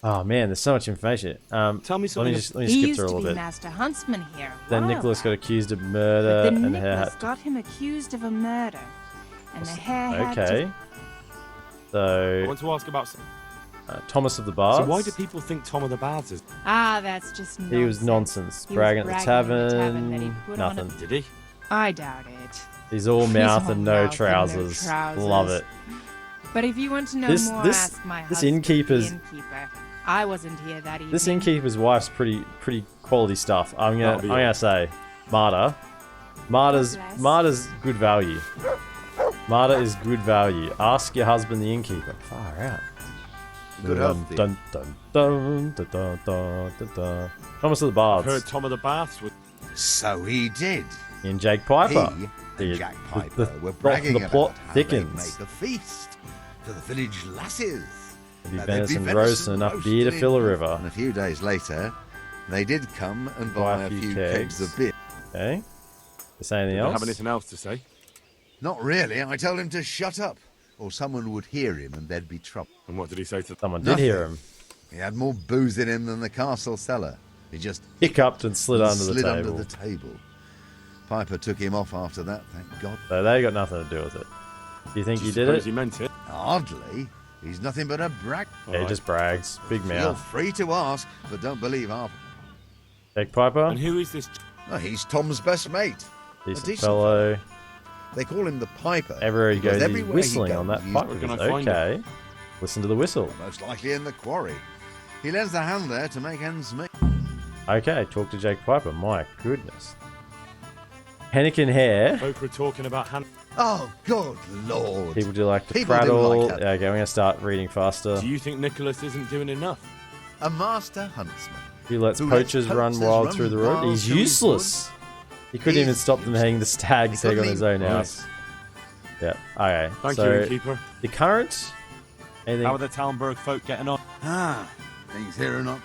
Oh man, there's so much information. Tell me Let me something. just He skip used through a to little be bit. Master Huntsman here. a Then while Nicholas back. got accused of But murder, then and Hare Nicholas had got him accused of a murder, and the Hare had Okay. to... I So want to ask about. Thomas of the Baths. So why do people think Tom of the Baths is? Ah, that's just nonsense. He was nonsense. He was Bragging at the bragging tavern. that he'd put on a- Nothing. Did he? I doubt it. He's all mouth all and mouth no and no trousers. trousers. Love it. But if you want to know This- more, this- ask my this husband, innkeeper's- the innkeeper. I wasn't here that evening. This innkeeper's wife's pretty quality stuff. I'm That'll be gonna it. say, Marta's good value. Marta is good value. Ask your husband, the innkeeper. Far out. Good health, dear. Dun, dun, dun, dun, dun, dun, dun, dun. Thomas of the I've Baths. heard Tom of the Baths was. So he did. In Jake Piper. He and Jack Piper the were bragging the plot about how thickens. they'd make a feast to the village lasses. There'd be There'd venison roast and enough beer to roasted fill a in- river. And a few days later, they did come and buy a few kegs of beer. Okay. Is there anything Did they else? have anything else to say? Not really. I told him to shut up, or someone would hear him and there'd be trouble. And what did he say to Someone did hear him. He had more booze in him than the castle cellar. He just Hiccuped and slid under the slid table. under the table. Piper took him off after that, thank God. So they got nothing to do with it. Do you think he did it? He meant it. Hardly. He's nothing but a brag. Yeah, he just brags. Big Feel mouth. free to ask, but don't believe half. Jake Piper. And who is this? Oh, he's Tom's best mate. Decent fellow. They call him the Piper. Everywhere he because goes, he's everywhere he whistling on goes, that he's pipe. Where can I find Okay. Listen to the whistle. most likely in the quarry. He lends a hand there to make ends meet. Okay, talk to Jake Piper. My goodness. Hennigan hair. Folk were talking about Oh, good lord. People do like to People do prattle. like that. Okay, we're going to start reading faster. Do you think Nicholas isn't doing enough? A master huntsman. He lets Who poachers lets run poachers wild run through the road. wild He's through his useless. He couldn't even stop them hanging the stag's egg on his own house. Yeah, okay. Thank so you, innkeeper. The current... Anything? How are the Townburg folk getting on? Things here are not.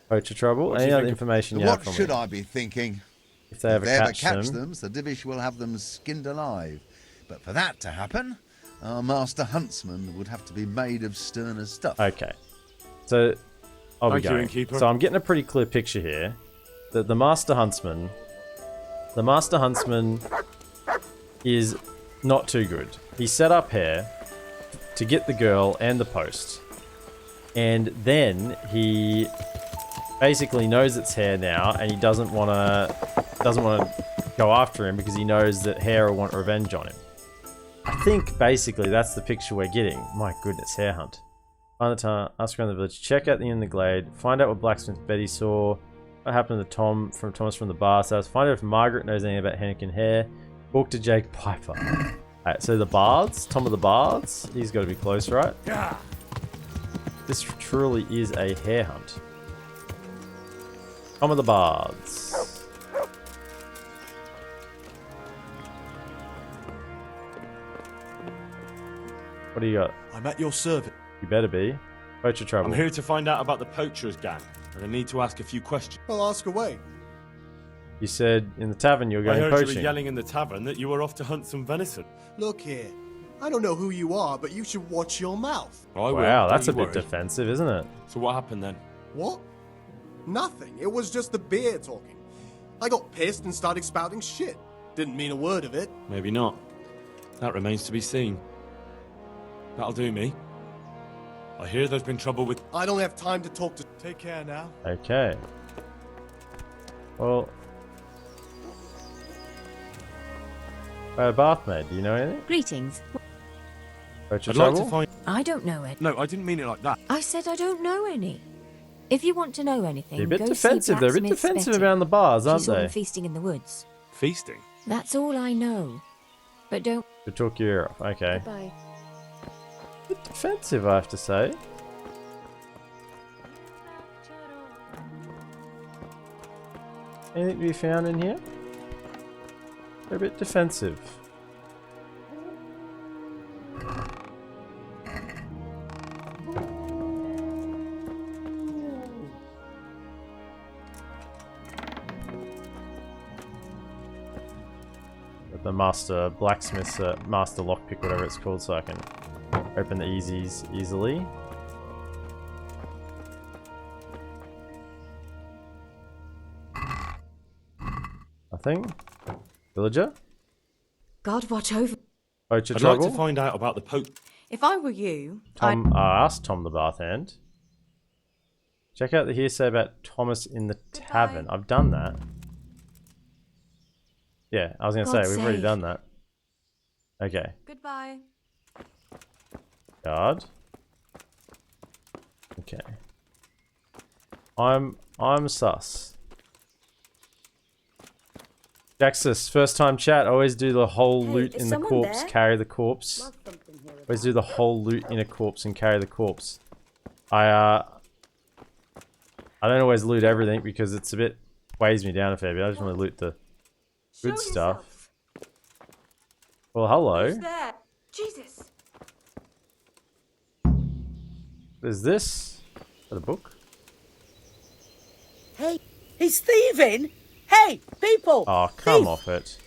Poacher trouble? Any other information you have What from should me? I be thinking? If they ever catch them, the Divish will have them skinned alive. But for that to happen, our master huntsman would have to be made of sterner stuff. Okay. So, I'll be Thank you, going. innkeeper. So I'm getting a pretty clear picture here. That the Master Huntsman is not too good. He set up here to get the girl and the post. And then he basically knows it's Hare now, and he doesn't want to go after him because he knows that Hare will want revenge on him. I think basically that's the picture we're getting. My goodness, Hare hunt. Find the town, ask around the village, check out the inn in the glade, find out what blacksmith Betty saw, what happened to Thomas from the Bard's house, find out if Margaret knows anything about Hennigan Hare, talk to Jake Piper. Alright, so the Bards, Tom of the Bards, he's got to be close, right? Yeah. This truly is a hare hunt. Tom of the Bards. What do you got? I'm at your service. You better be. Poacher trouble. I'm here to find out about the poachers gang, and I need to ask a few questions. Well, ask away. You said in the tavern you were I going heard you poaching. were yelling in the tavern that you were off to hunt some venison. Look here. I don't know who you are, but you should watch your mouth. Wow, that's a bit defensive, isn't it? So what happened then? What? Nothing. It was just the beer talking. I got pissed and started spouting shit. Didn't mean a word of it. Maybe not. That remains to be seen. That'll do me. I hear there's been trouble with... I don't have time to talk to... Take care now. Okay. Well... Bathmaid, do you know anything? Greetings. Poacher I'd like trouble? to find... I don't know it. No, I didn't mean it like that. I said I don't know any. If you want to know anything, They're a bit go defensive. see They're a bit Blacksmith's defensive Betty. around the bars, aren't She saw they? them feasting in the woods. Feasting? That's all I know. But don't... To talk your ear off, okay. Goodbye. Bit defensive, I have to say. Anything to be found in here? They're a bit defensive. The master blacksmith's master lockpick, whatever it's called, so I can open the easies easily. Nothing. Villager. God watch over... Poacher I'd trouble. like to find out about the poach... If I were you, Tom, I asked Tom the bath hand. Check out the hearsay about Thomas in the tavern. I've done that. Yeah, I was going to say, God we've already save. done that. Okay. Goodbye. Guard. Okay. I'm sus. Jaxus, first time chat, always do the whole loot is in the someone corpse, there? carry the corpse. Always do the whole loot in a corpse and carry the corpse. I don't always loot everything because it's a bit, weighs me down a fair bit. I just want to loot the good stuff. Well, hello. Who's there? Jesus. What is this? Is that a book? Hey, he's thieving! Hey, people! Oh, come Thief! off it.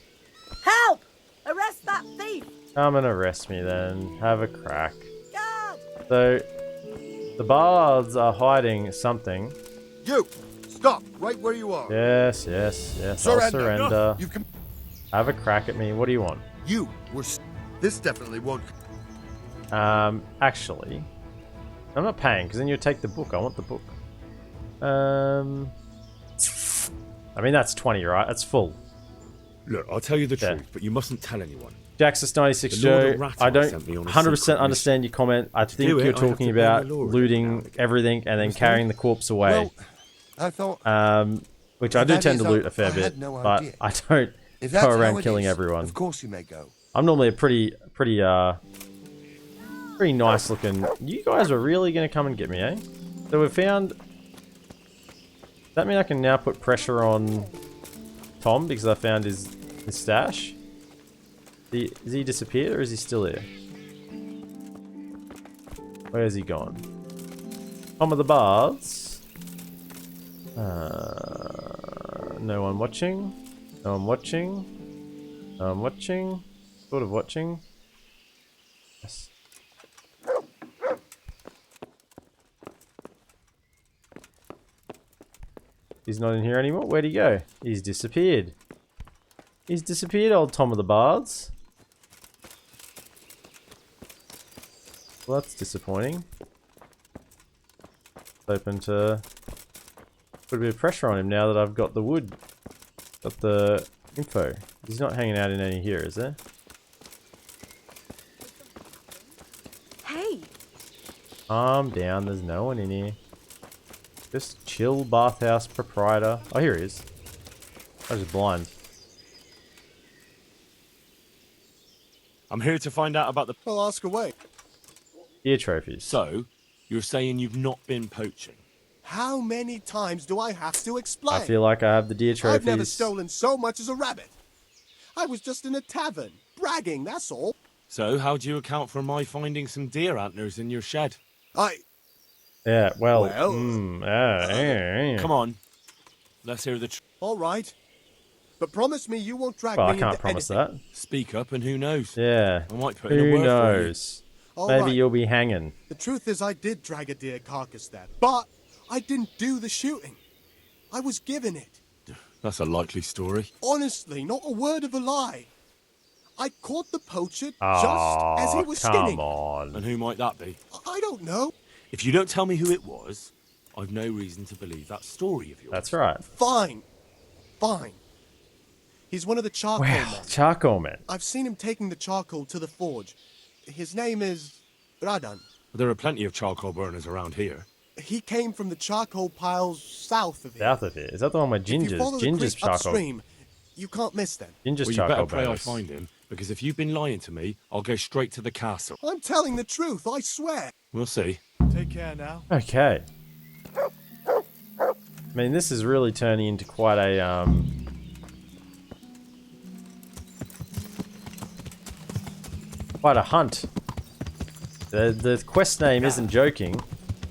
Help! Arrest that thief! Come and arrest me then. Have a crack. God! So, the bards are hiding something. You! Stop! Right where you are! Yes, yes, yes. I'll surrender. You can... Have a crack at me. What do you want? You were... This definitely won't... Actually, I'm not paying because then you take the book. I want the book. I mean, that's 20, right? That's full. Look, I'll tell you the truth, but you mustn't tell anyone. Jaxus96 The Lord of Joe, Rattle I don't sent me on a 100% secret understand your comment. I think do it, you're I have talking to obey about the law looting everything and then carrying the corpse away. Well, I thought... which I do tend to loot a fair bit, but I don't go around killing everyone. Of course you may go. I'm normally a pretty nice looking... You guys are really going to come and get me, eh? So we've found... Does that mean I can now put pressure on Tom because I found his stash? Is he disappeared or is he still here? Where has he gone? Tom of the Baths. No one watching. No one watching. No one watching. Sort of watching. Yes. He's not in here anymore. Where'd he go? He's disappeared. He's disappeared, old Tom of the Baths. Well, that's disappointing. Open to put a bit of pressure on him now that I've got the wood. Got the info. He's not hanging out in any here, is there? Hey! Calm down, there's no one in here. Just chill, bathhouse proprietor. Oh, here he is. I was just blind. I'm here to find out about the... Well, ask away. Deer trophies. So, you're saying you've not been poaching? How many times do I have to explain? I feel like I have the deer trophies. I've never stolen so much as a rabbit. I was just in a tavern, bragging, that's all. So, how do you account for my finding some deer antlers in your shed? Yeah, well... Come on. Let's hear the truth. All right. But promise me you won't drag Well, me I can't into promise anything. that. Speak up and who knows? Yeah. I might put in a Who word knows? All Maybe right. you'll be hanging. The truth is I did drag a deer carcass there, but I didn't do the shooting. I was given it. That's a likely story. Honestly, not a word of a lie. I caught the poacher just Oh, as he was come skinning. on. And who might that be? I don't know. If you don't tell me who it was, I've no reason to believe that story of yours. That's right. Fine. Fine. He's one of the charcoal men. Charcoal men. I've seen him taking the charcoal to the forge. His name is Radan. There are plenty of charcoal burners around here. He came from the charcoal piles south of here. South of here. Is that the one with If you Ginger's? follow the Ginger's creek charcoal. upstream, you can't miss them. Ginger's Well, you charcoal better pray I burners. find him, because if you've been lying to me, I'll go straight to the castle. I'm telling the truth, I swear. We'll see. Take care now. Okay. I mean, this is really turning into quite a, quite a hunt. The quest name isn't joking.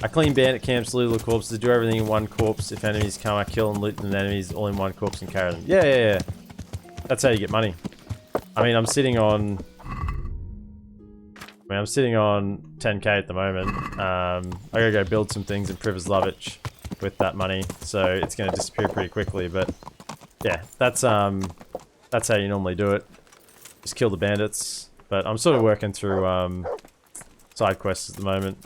I clean bandit camps, loot all the corpses, do everything in one corpse. If enemies come, I kill and loot the enemies all in one corpse and carry them. Yeah. That's how you get money. I mean, I'm sitting on 10k at the moment. I gotta go build some things in Privoslavich with that money, so it's gonna disappear pretty quickly. But yeah, that's how you normally do it. Just kill the bandits. But I'm sort of working through side quests at the moment.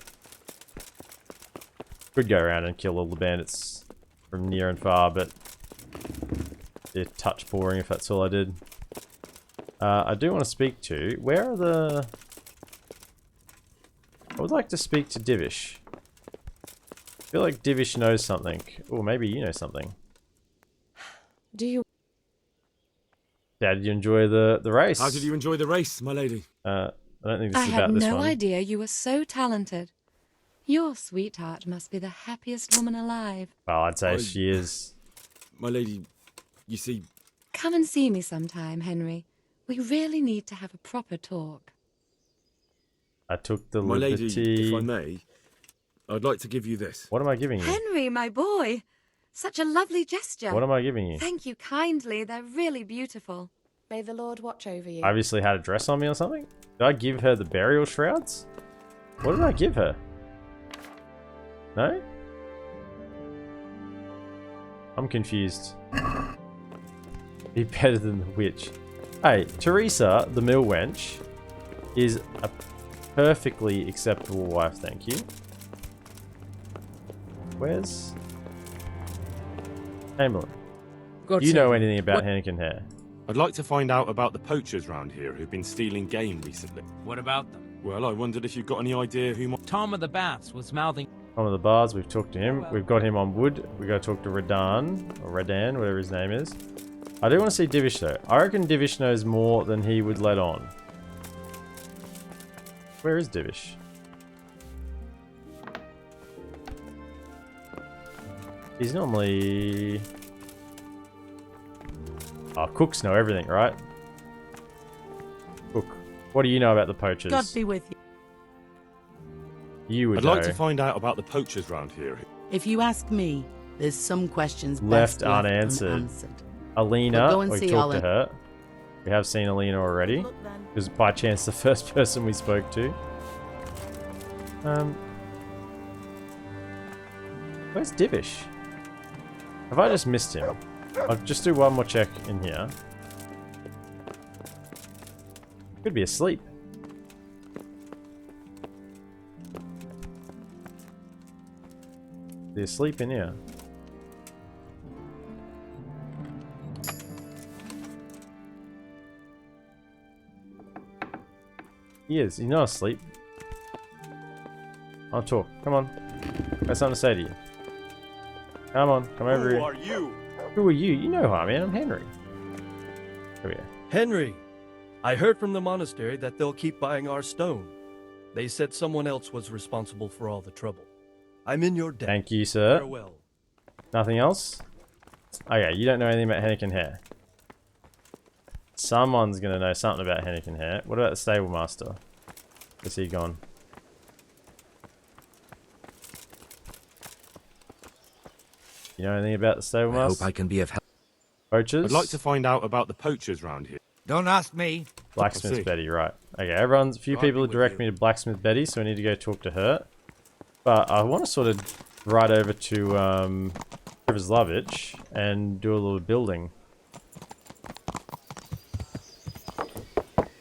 Could go around and kill all the bandits from near and far, but they're touch boring if that's all I did. I do want to speak to... Where are the... I would like to speak to Divish. I feel like Divish knows something. Or maybe you know something. Do you... Dad, did you enjoy the race? How did you enjoy the race, my lady? I don't think this I is had about this no one. idea you were so talented. Your sweetheart must be the happiest woman alive. Well, I'd say she is. My lady, you see... Come and see me sometime, Henry. We really need to have a proper talk. I took the My liberty... lady, if I may, I'd like to give you this. What am I giving you? Henry, my boy! Such a lovely gesture. What am I giving you? Thank you kindly. They're really beautiful. May the Lord watch over you. Obviously had a dress on me or something? Did I give her the burial shrouds? What did I give her? No? I'm confused. Be better than the witch. Hey, Teresa, the mill wench, is a perfectly acceptable wife, thank you. Where's... Chamberlain. You know anything about Henneken hair? I'd like to find out about the poachers round here who've been stealing game recently. What about them? Well, I wondered if you've got any idea who might... Tom of the Baths was mouthing... One of the bars, we've talked to him. We've got him on wood. We gotta talk to Radan, or Radan, whatever his name is. I do want to see Divish though. I reckon Divish knows more than he would let on. Where is Divish? He's normally... Oh, cooks know everything, right? Cook. What do you know about the poachers? God be with you. You would I'd know. like to find out about the poachers round here. If you ask me, there's some questions Left best unanswered. unanswered. Alina, But go and we see talked to Olin. her. We have seen Alina already. It was by chance the first person we spoke to. Where's Divish? Have I just missed him? I'll just do one more check in here. Could be asleep. Is he asleep in here? He is. He's not asleep. I'll talk. Come on. I got something to say to you. Come on. Come over here. Who are you? Who are you? You know who I am. I'm Henry. Come here. Henry, I heard from the monastery that they'll keep buying our stone. They said someone else was responsible for all the trouble. I'm in your debt. Thank you, sir. Farewell. Nothing else? Okay, you don't know anything about Henneken Hare. Someone's gonna know something about Henneken Hare. What about the stable master? Is he gone? You know anything about the stable I master? hope I can be of help. Poachers? I'd like to find out about the poachers round here. Don't ask me. Blacksmith see. Betty, right. Okay, a few people have directed me to Blacksmith Betty, so I need to go talk to her. But I want to sort of ride over to Privoslavich and do a little building.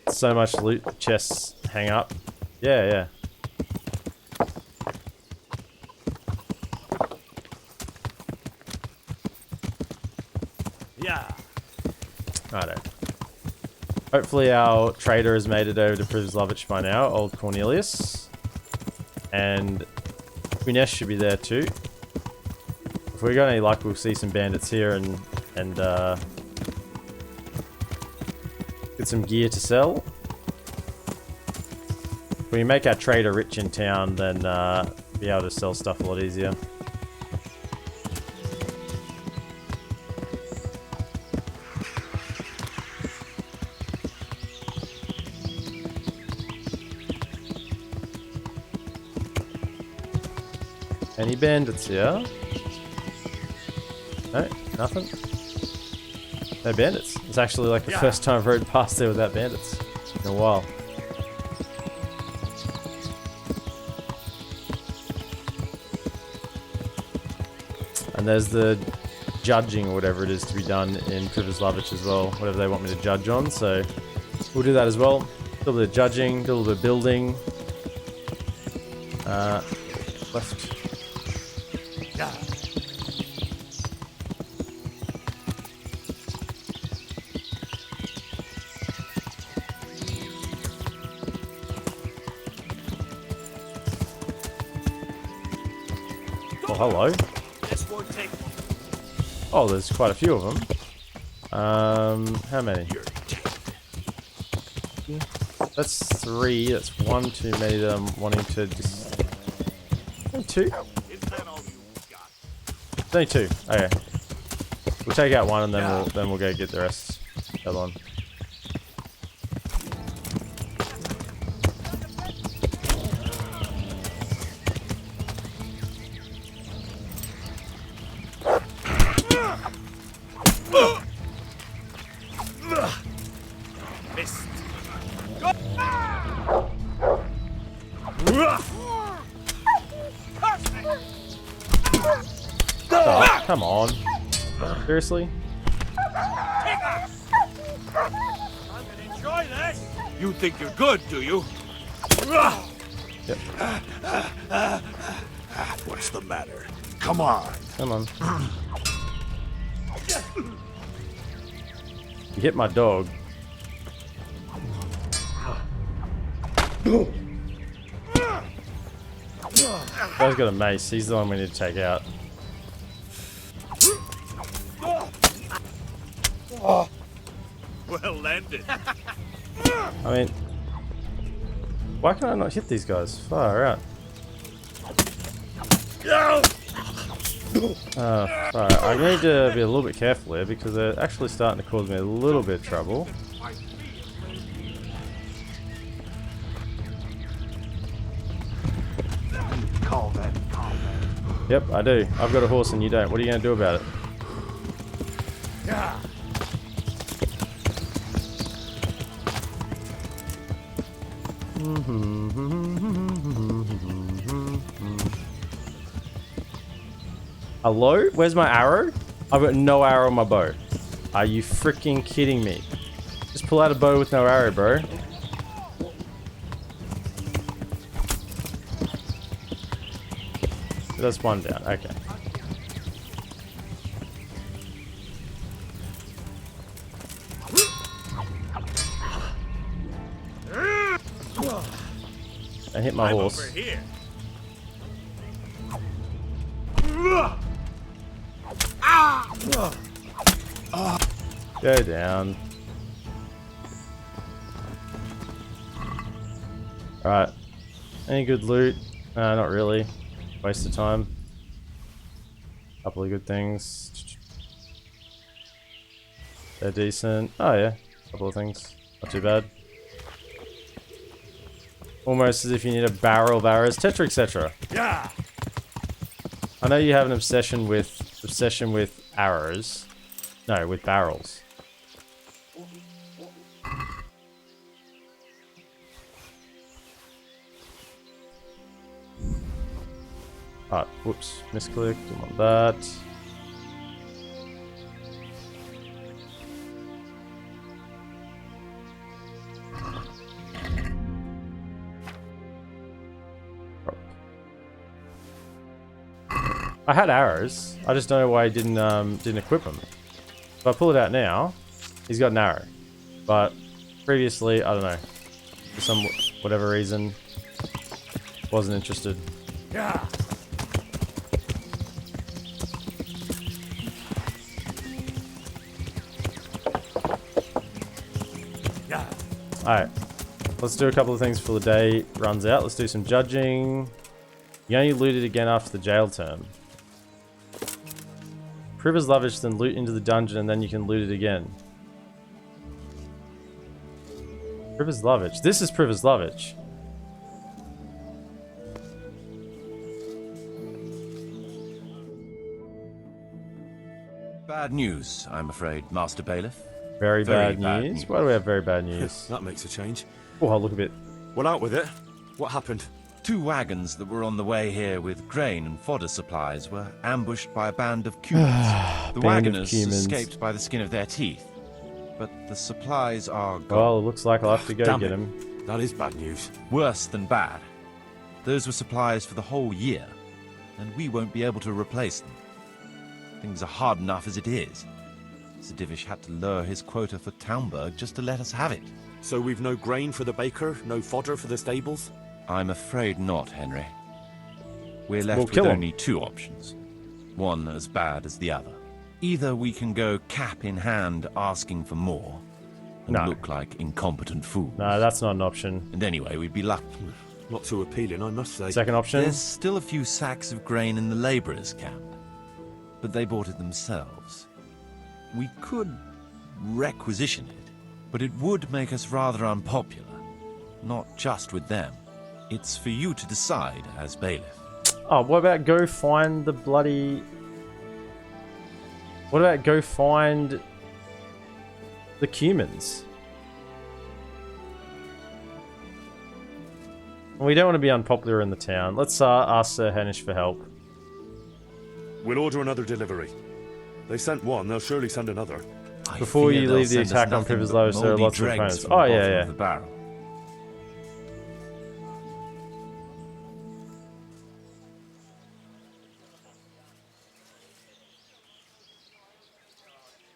So much loot, chests hang up. Yeah, yeah. Yeah. Righto. Hopefully our trader has made it over to Privoslavich by now, old Cornelius. And Kunesh should be there too. If we got any luck, we'll see some bandits here and get some gear to sell. If we make our trader rich in town, then be able to sell stuff a lot easier. Any bandits here? No, nothing. No bandits. It's actually like the first time I've rode past there without bandits in a while. And there's the judging or whatever it is to be done in Privoslavich as well, whatever they want me to judge on, so we'll do that as well. A little bit of judging, a little bit of building. Left. Oh, hello. Oh, there's quite a few of them. How many? That's 3. That's 1 too many that I'm wanting to just... Only 2? It's only 2. Okay. We'll take out 1 and then we'll go get the rest. Hold on. Oh, come on. Seriously? I'm gonna enjoy this. You think you're good, do you? Yep. What's the matter? Come on. Come on. You hit my dog. Guy's got a mace. He's the one we need to take out. Well landed. I mean, why can I not hit these guys? Far out. I need to be a little bit careful here because they're actually starting to cause me a little bit of trouble. Yep, I do. I've got a horse and you don't. What are you going to do about it? Yeah. Hello? Where's my arrow? I've got no arrow on my bow. Are you freaking kidding me? Just pull out a bow with no arrow, bro. That's one down. Okay. I hit my horse. Over here. Go down. Alright. Any good loot? Not really. Waste of time. Couple of good things. They're decent. Oh yeah. Couple of things. Not too bad. Almost as if you need a barrel of arrows, etc, etc. Yeah. I know you have an obsession with arrows. No, with barrels. Alright, whoops, misclick, didn't want that. I had arrows. I just don't know why I didn't equip them. If I pull it out now, he's got an arrow. But previously, I don't know, for some whatever reason, wasn't interested. Yeah. Yeah. Alright. Let's do a couple of things before the day runs out. Let's do some judging. You only loot it again after the jail term. Privis Lavish, then loot into the dungeon and then you can loot it again. Privis Lavish. This is Privis Lavish. Bad news, I'm afraid, Master Bailiff. Very bad news? Why do we have very bad news? That makes a change. Oh, I'll look a bit. Well, out with it. What happened? 2 wagons that were on the way here with grain and fodder supplies were ambushed by a band of Cumans. The wagoners escaped by the skin of their teeth, but the supplies are gone. Well, it looks like I'll have to go get him. That is bad news. Worse than bad. Those were supplies for the whole year, and we won't be able to replace them. Things are hard enough as it is. Sir Divish had to lower his quota for Townburg just to let us have it. So we've no grain for the baker, no fodder for the stables? I'm afraid not, Henry. We're left with only 2 options. One as bad as the other. Either we can go cap in hand asking for more and look like incompetent fools. No, that's not an option. And anyway, we'd be lucky. Not too appealing, I must say. Second option? There's still a few sacks of grain in the labourers' camp, but they bought it themselves. We could requisition it, but it would make us rather unpopular. Not just with them. It's for you to decide as bailiff. Oh, what about go find the bloody... What about go find the Cumans? We don't want to be unpopular in the town. Let's ask Sir Henish for help. We'll order another delivery. They sent one, they'll surely send another. Before you leave the attack on Privis Lavish, there are lots of opponents. Oh, yeah, yeah.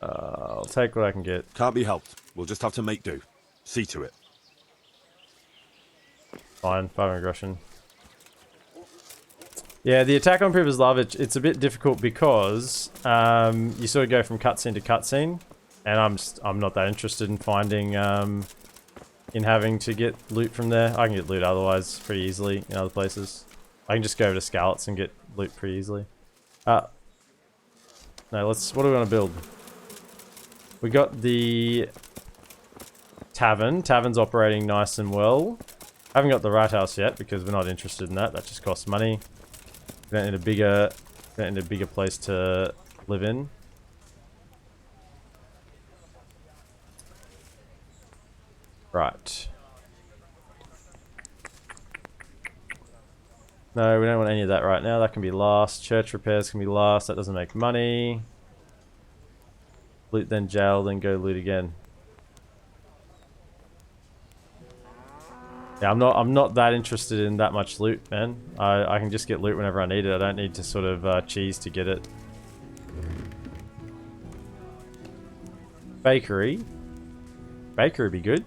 I'll take what I can get. Can't be helped. We'll just have to make do. See to it. Fine, 5 aggression. Yeah, the attack on Privislavich, it's a bit difficult because you sort of go from cutscene to cutscene, and I'm not that interested in finding in having to get loot from there. I can get loot otherwise pretty easily in other places. I can just go over to Scouts and get loot pretty easily. No, what do we want to build? We got the tavern. Tavern's operating nice and well. I haven't got the Rat House yet because we're not interested in that. That just costs money. We don't need a bigger place to live in. Right. No, we don't want any of that right now. That can be last. Church repairs can be last. That doesn't make money. Loot, then jail, then go loot again. Yeah, I'm not that interested in that much loot, man. I can just get loot whenever I need it. I don't need to sort of cheese to get it. Bakery. Bakery would be good.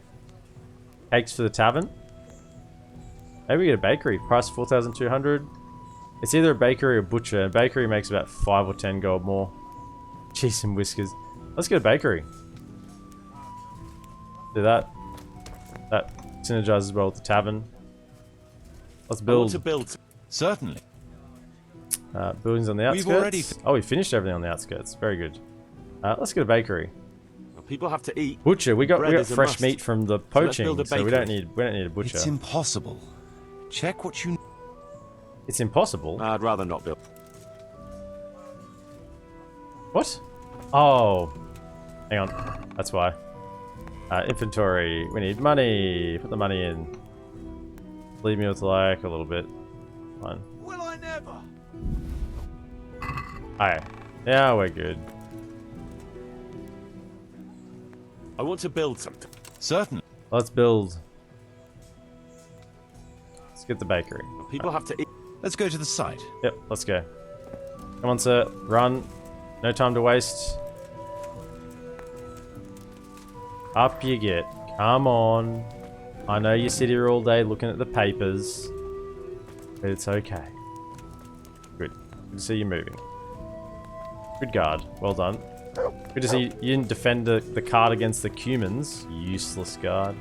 Cakes for the tavern. Maybe we get a bakery. Price 4,200. It's either a bakery or butcher. A bakery makes about 5 or 10 gold more. Cheese and whiskers. Let's get a bakery. Do that. That synergizes well with the tavern. Let's build. I want to build. Certainly. Buildings on the outskirts. We finished everything on the outskirts. Very good. Let's get a bakery. People have to eat. Butcher. We got fresh must. meat from the poaching, so we don't need a butcher. It's impossible. Check what you. It's impossible. I'd rather not build. What? Oh, hang on. That's why. Inventory. We need money. Put the money in. Leave me with like a little bit. Fine. Will I never? Alright. Yeah, we're good. I want to build something. Certainly. Let's build. Let's get the bakery. People have to eat. Let's go to the site. Yep, let's go. Come on, sir. Run. No time to waste. Up you get. Come on. I know you sit here all day looking at the papers. But it's okay. Good. Good to see you moving. Good guard. Well done. Good to see you didn't defend the card against the Cumans. Useless guard.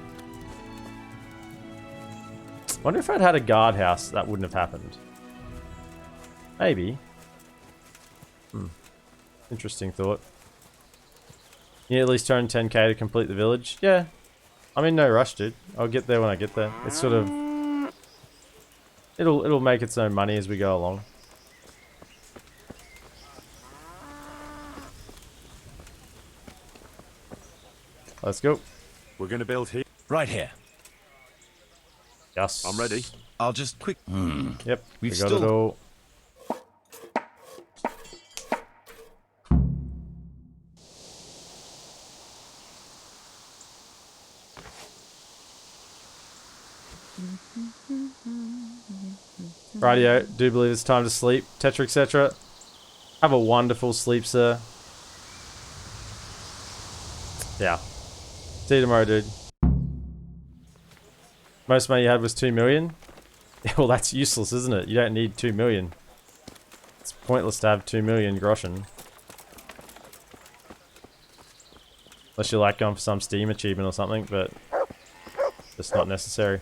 Wonder if I'd had a guardhouse, that wouldn't have happened. Maybe. Interesting thought. You need at least 210k to complete the village. Yeah. I'm in no rush, dude. I'll get there when I get there. It's sort of... It'll make its own money as we go along. Let's go. We're going to build here. Right here. Yes. I'm ready. I'll just quick... Yep. We've we got it all. Rightio, do believe it's time to sleep. Tetra, etc. Have a wonderful sleep, sir. Yeah. See you tomorrow, dude. Most money you had was 2 million? Yeah, well, that's useless, isn't it? You don't need 2 million. It's pointless to have 2 million groschen. Unless you like going for some Steam achievement or something, but just not necessary.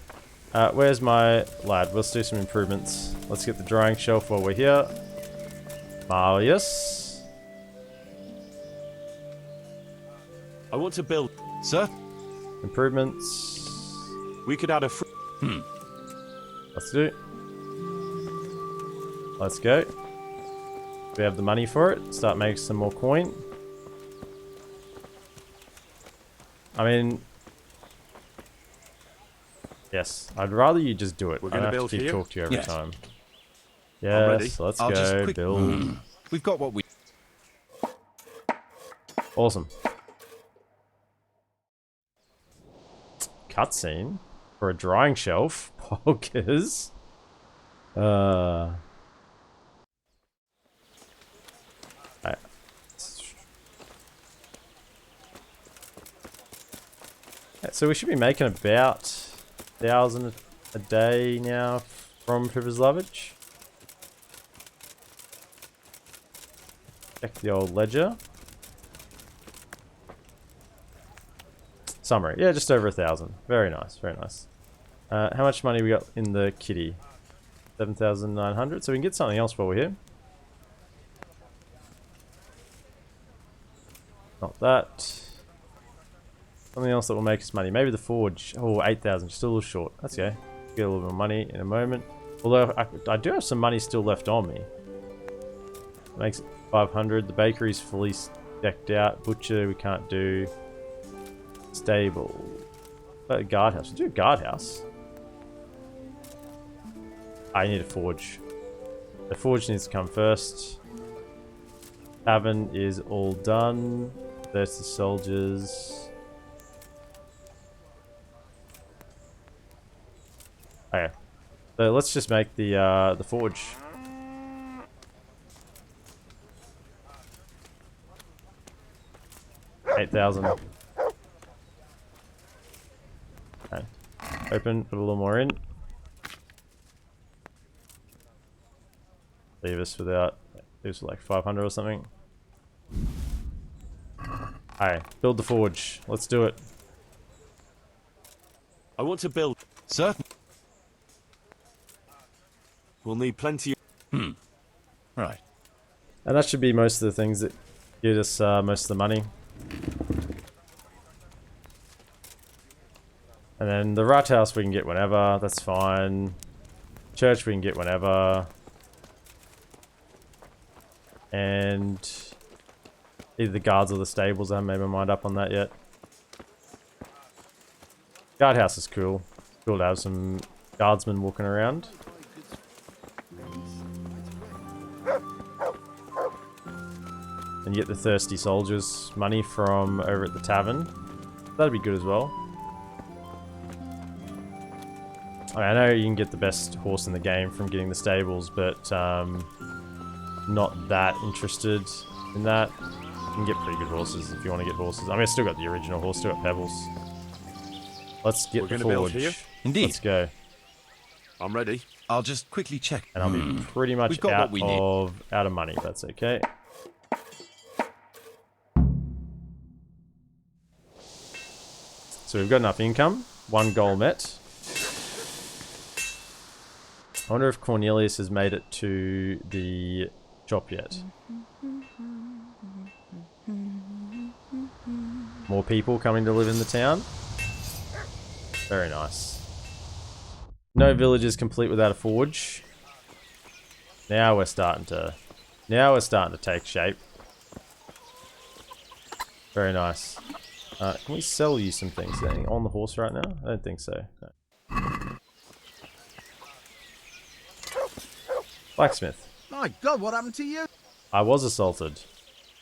Where's my lad? Let's do some improvements. Let's get the drying shelf while we're here. Marius. I want to build. Sir? Improvements. We could add a... Let's do. Let's go. We have the money for it. Start making some more coin. I mean... Yes, I'd rather you just do it. We're I don't gonna have build to keep here? talking to you every Yes. time. ready. Yes, let's I'll just go. quick- Build. We've got what we... Awesome. Cutscene for a drying shelf. Pokers. Alright. Yeah, so we should be making about 1,000 a day now from Privislavich. Check the old ledger. Summary. Yeah, just over 1,000. Very nice, very nice. How much money we got in the kitty? 7,900. So we can get something else while we're here. Not that. Something else that will make us money. Maybe the forge. Oh, 8,000. Just a little short. That's okay. Get a little bit of money in a moment. Although I do have some money still left on me. Makes it 500. The bakery's fully decked out. Butcher we can't do. Stable. Guardhouse. We'll do a guardhouse. I need a forge. The forge needs to come first. Tavern is all done. There's the soldiers. Okay. So let's just make the forge. $8,000. Okay. Open, put a little more in. Leave us without, leave us with like 500 or something. Alright, build the forge. Let's do it. I want to build. Certain. We'll need plenty. Right. And that should be most of the things that get us most of the money. And then the rat house we can get whenever, that's fine. Church we can get whenever. And either the guards or the stables, I haven't made my mind up on that yet. Guardhouse is cool. Cool to have some guardsmen walking around. And you get the thirsty soldiers money from over at the tavern. That'd be good as well. I know you can get the best horse in the game from getting the stables, but not that interested in that. You can get pretty good horses if you want to get horses. I mean, I still got the original horse, still got Pebbles. Let's get the forge. Here? Indeed. Let's go. I'm ready. I'll just quickly check. And I'll be pretty much out of money. That's okay. So we've got enough income. 1 goal met. I wonder if Cornelius has made it to the shop yet. More people coming to live in the town. Very nice. No villages complete without a forge. Now we're starting to take shape. Very nice. Can we sell you some things? Anything on the horse right now? I don't think so. No. Blacksmith. My God, what happened to you? I was assaulted.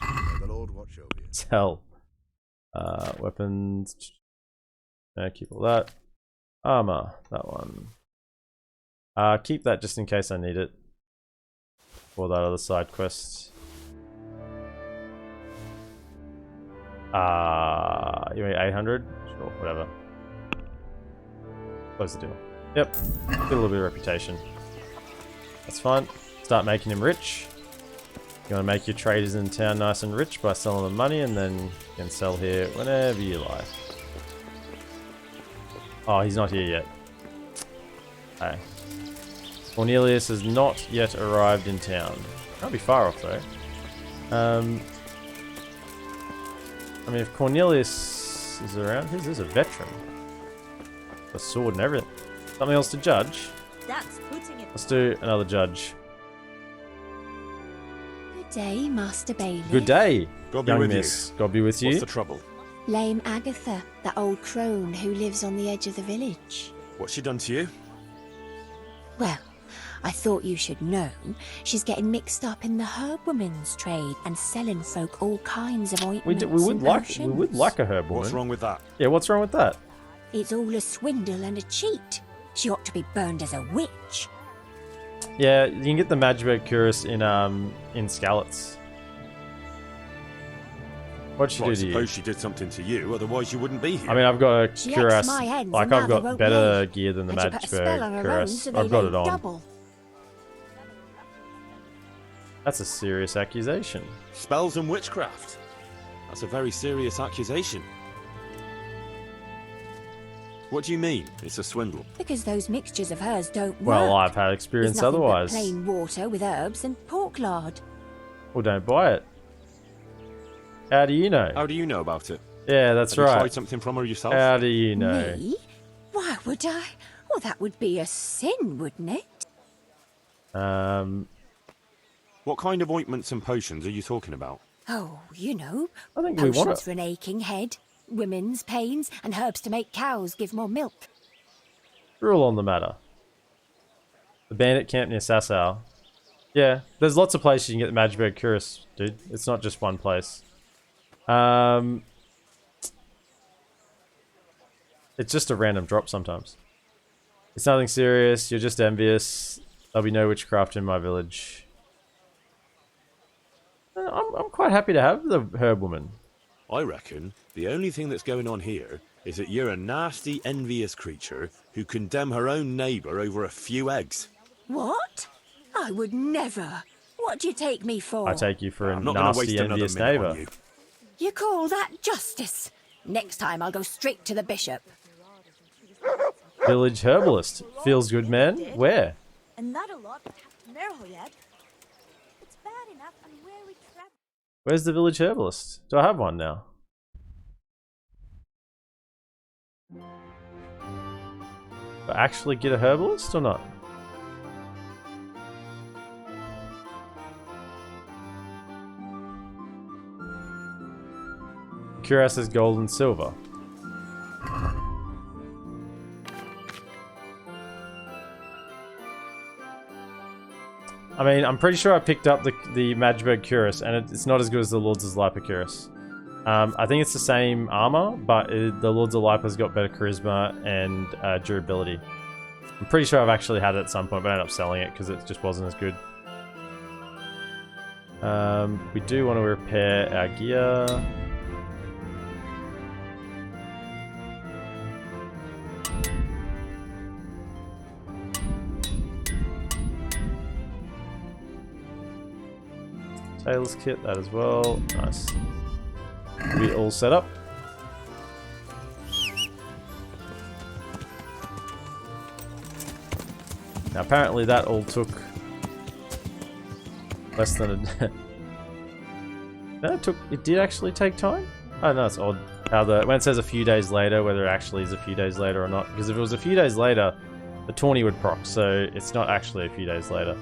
May the Lord watch over you. Sell. Weapons. No, keep all that. Armor. That one. Keep that just in case I need it. For that other side quest. You mean 800? Sure, whatever. Close the deal. Yep. Get a little bit of reputation. That's fine. Start making him rich. You want to make your traders in town nice and rich by selling them money, and then you can sell here whenever you like. Oh, he's not here yet. Okay. Cornelius has not yet arrived in town. Can't be far off though. I mean, if Cornelius is around, he's a veteran. A sword and everything. Something else to judge. That's putting it. Let's do another judge. Good day, Master Bailey. Good day, God be young with miss. God be with you. What's the trouble? Lame Agatha, that old crone who lives on the edge of the village. What's she done to you? Well, I thought you should know. She's getting mixed up in the herb woman's trade and selling folk all kinds of ointments We would and like a herb woman. What's wrong with that? Yeah, what's wrong with that? It's all a swindle and a cheat. She ought to be burned as a witch. Yeah, you can get the Magberg Curus in Skalitz. What'd she do I to you? suppose she did something to you, otherwise you wouldn't be here. I mean, I've got a She cuirass. asked my hens Like, and I've now they got won't better lay. gear than the And she put a spell on Magberg her own Cuirass. so they I've got lay it on. double. That's a serious accusation. Spells and witchcraft. That's a very serious accusation. What do you mean, it's a swindle? Because those mixtures of hers don't work. Well, I've had It's experience nothing but otherwise. plain water with herbs and pork lard. Well, don't buy it. How do you know? How do you know about it? Yeah, that's Have right. you tried something from her yourself? How do you know? Me? Why would I? Well, that would be a sin, wouldn't it? What kind of ointments and potions are you talking about? Oh, you know, I think we want potions it. for an aching head, women's pains, and herbs to make cows give more milk. Rule on the matter. The bandit camp near Sasau. Yeah, there's lots of places you can get the Magberg Cuirass, dude. It's not just one place. It's just a random drop sometimes. It's nothing serious, you're just envious. There'll be no witchcraft in my village. I'm quite happy to have the herb woman. I reckon the only thing that's going on here is that you're a nasty, envious creature who condemn her own neighbour over a few eggs. What? I would never. What do you take me for? I take you for a I'm not gonna waste nasty, another envious minute on neighbour. you. You call that justice? Next time I'll go straight to the bishop. Village herbalist. Feels good, man. Where? And not a lot would have to marrow yet. It's bad enough on where we travel. Where's the village herbalist? Do I have one now? Do I actually get a herbalist or not? Cuirass is gold and silver. I mean, I'm pretty sure I picked up the Magberg Cuirass, and it's not as good as the Lords of Lipa Cuirass. I think it's the same armor, but the Lords of Lipa's got better charisma and durability. I'm pretty sure I've actually had it at some point, but I ended up selling it because it just wasn't as good. We do want to repair our gear. Tailor's kit, that as well. Nice. We all set up. Now apparently that all took less than a... No, it did actually take time? Oh no, it's odd. How when it says a few days later, whether it actually is a few days later or not. Because if it was a few days later, the tourney would proc, so it's not actually a few days later.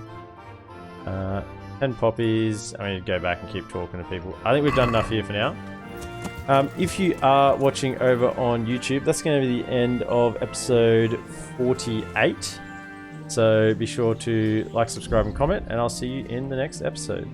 10 poppies. I mean, go back and keep talking to people. I think we've done enough here for now. If you are watching over on YouTube, that's going to be the end of episode 48. So be sure to like, subscribe, and comment, and I'll see you in the next episode.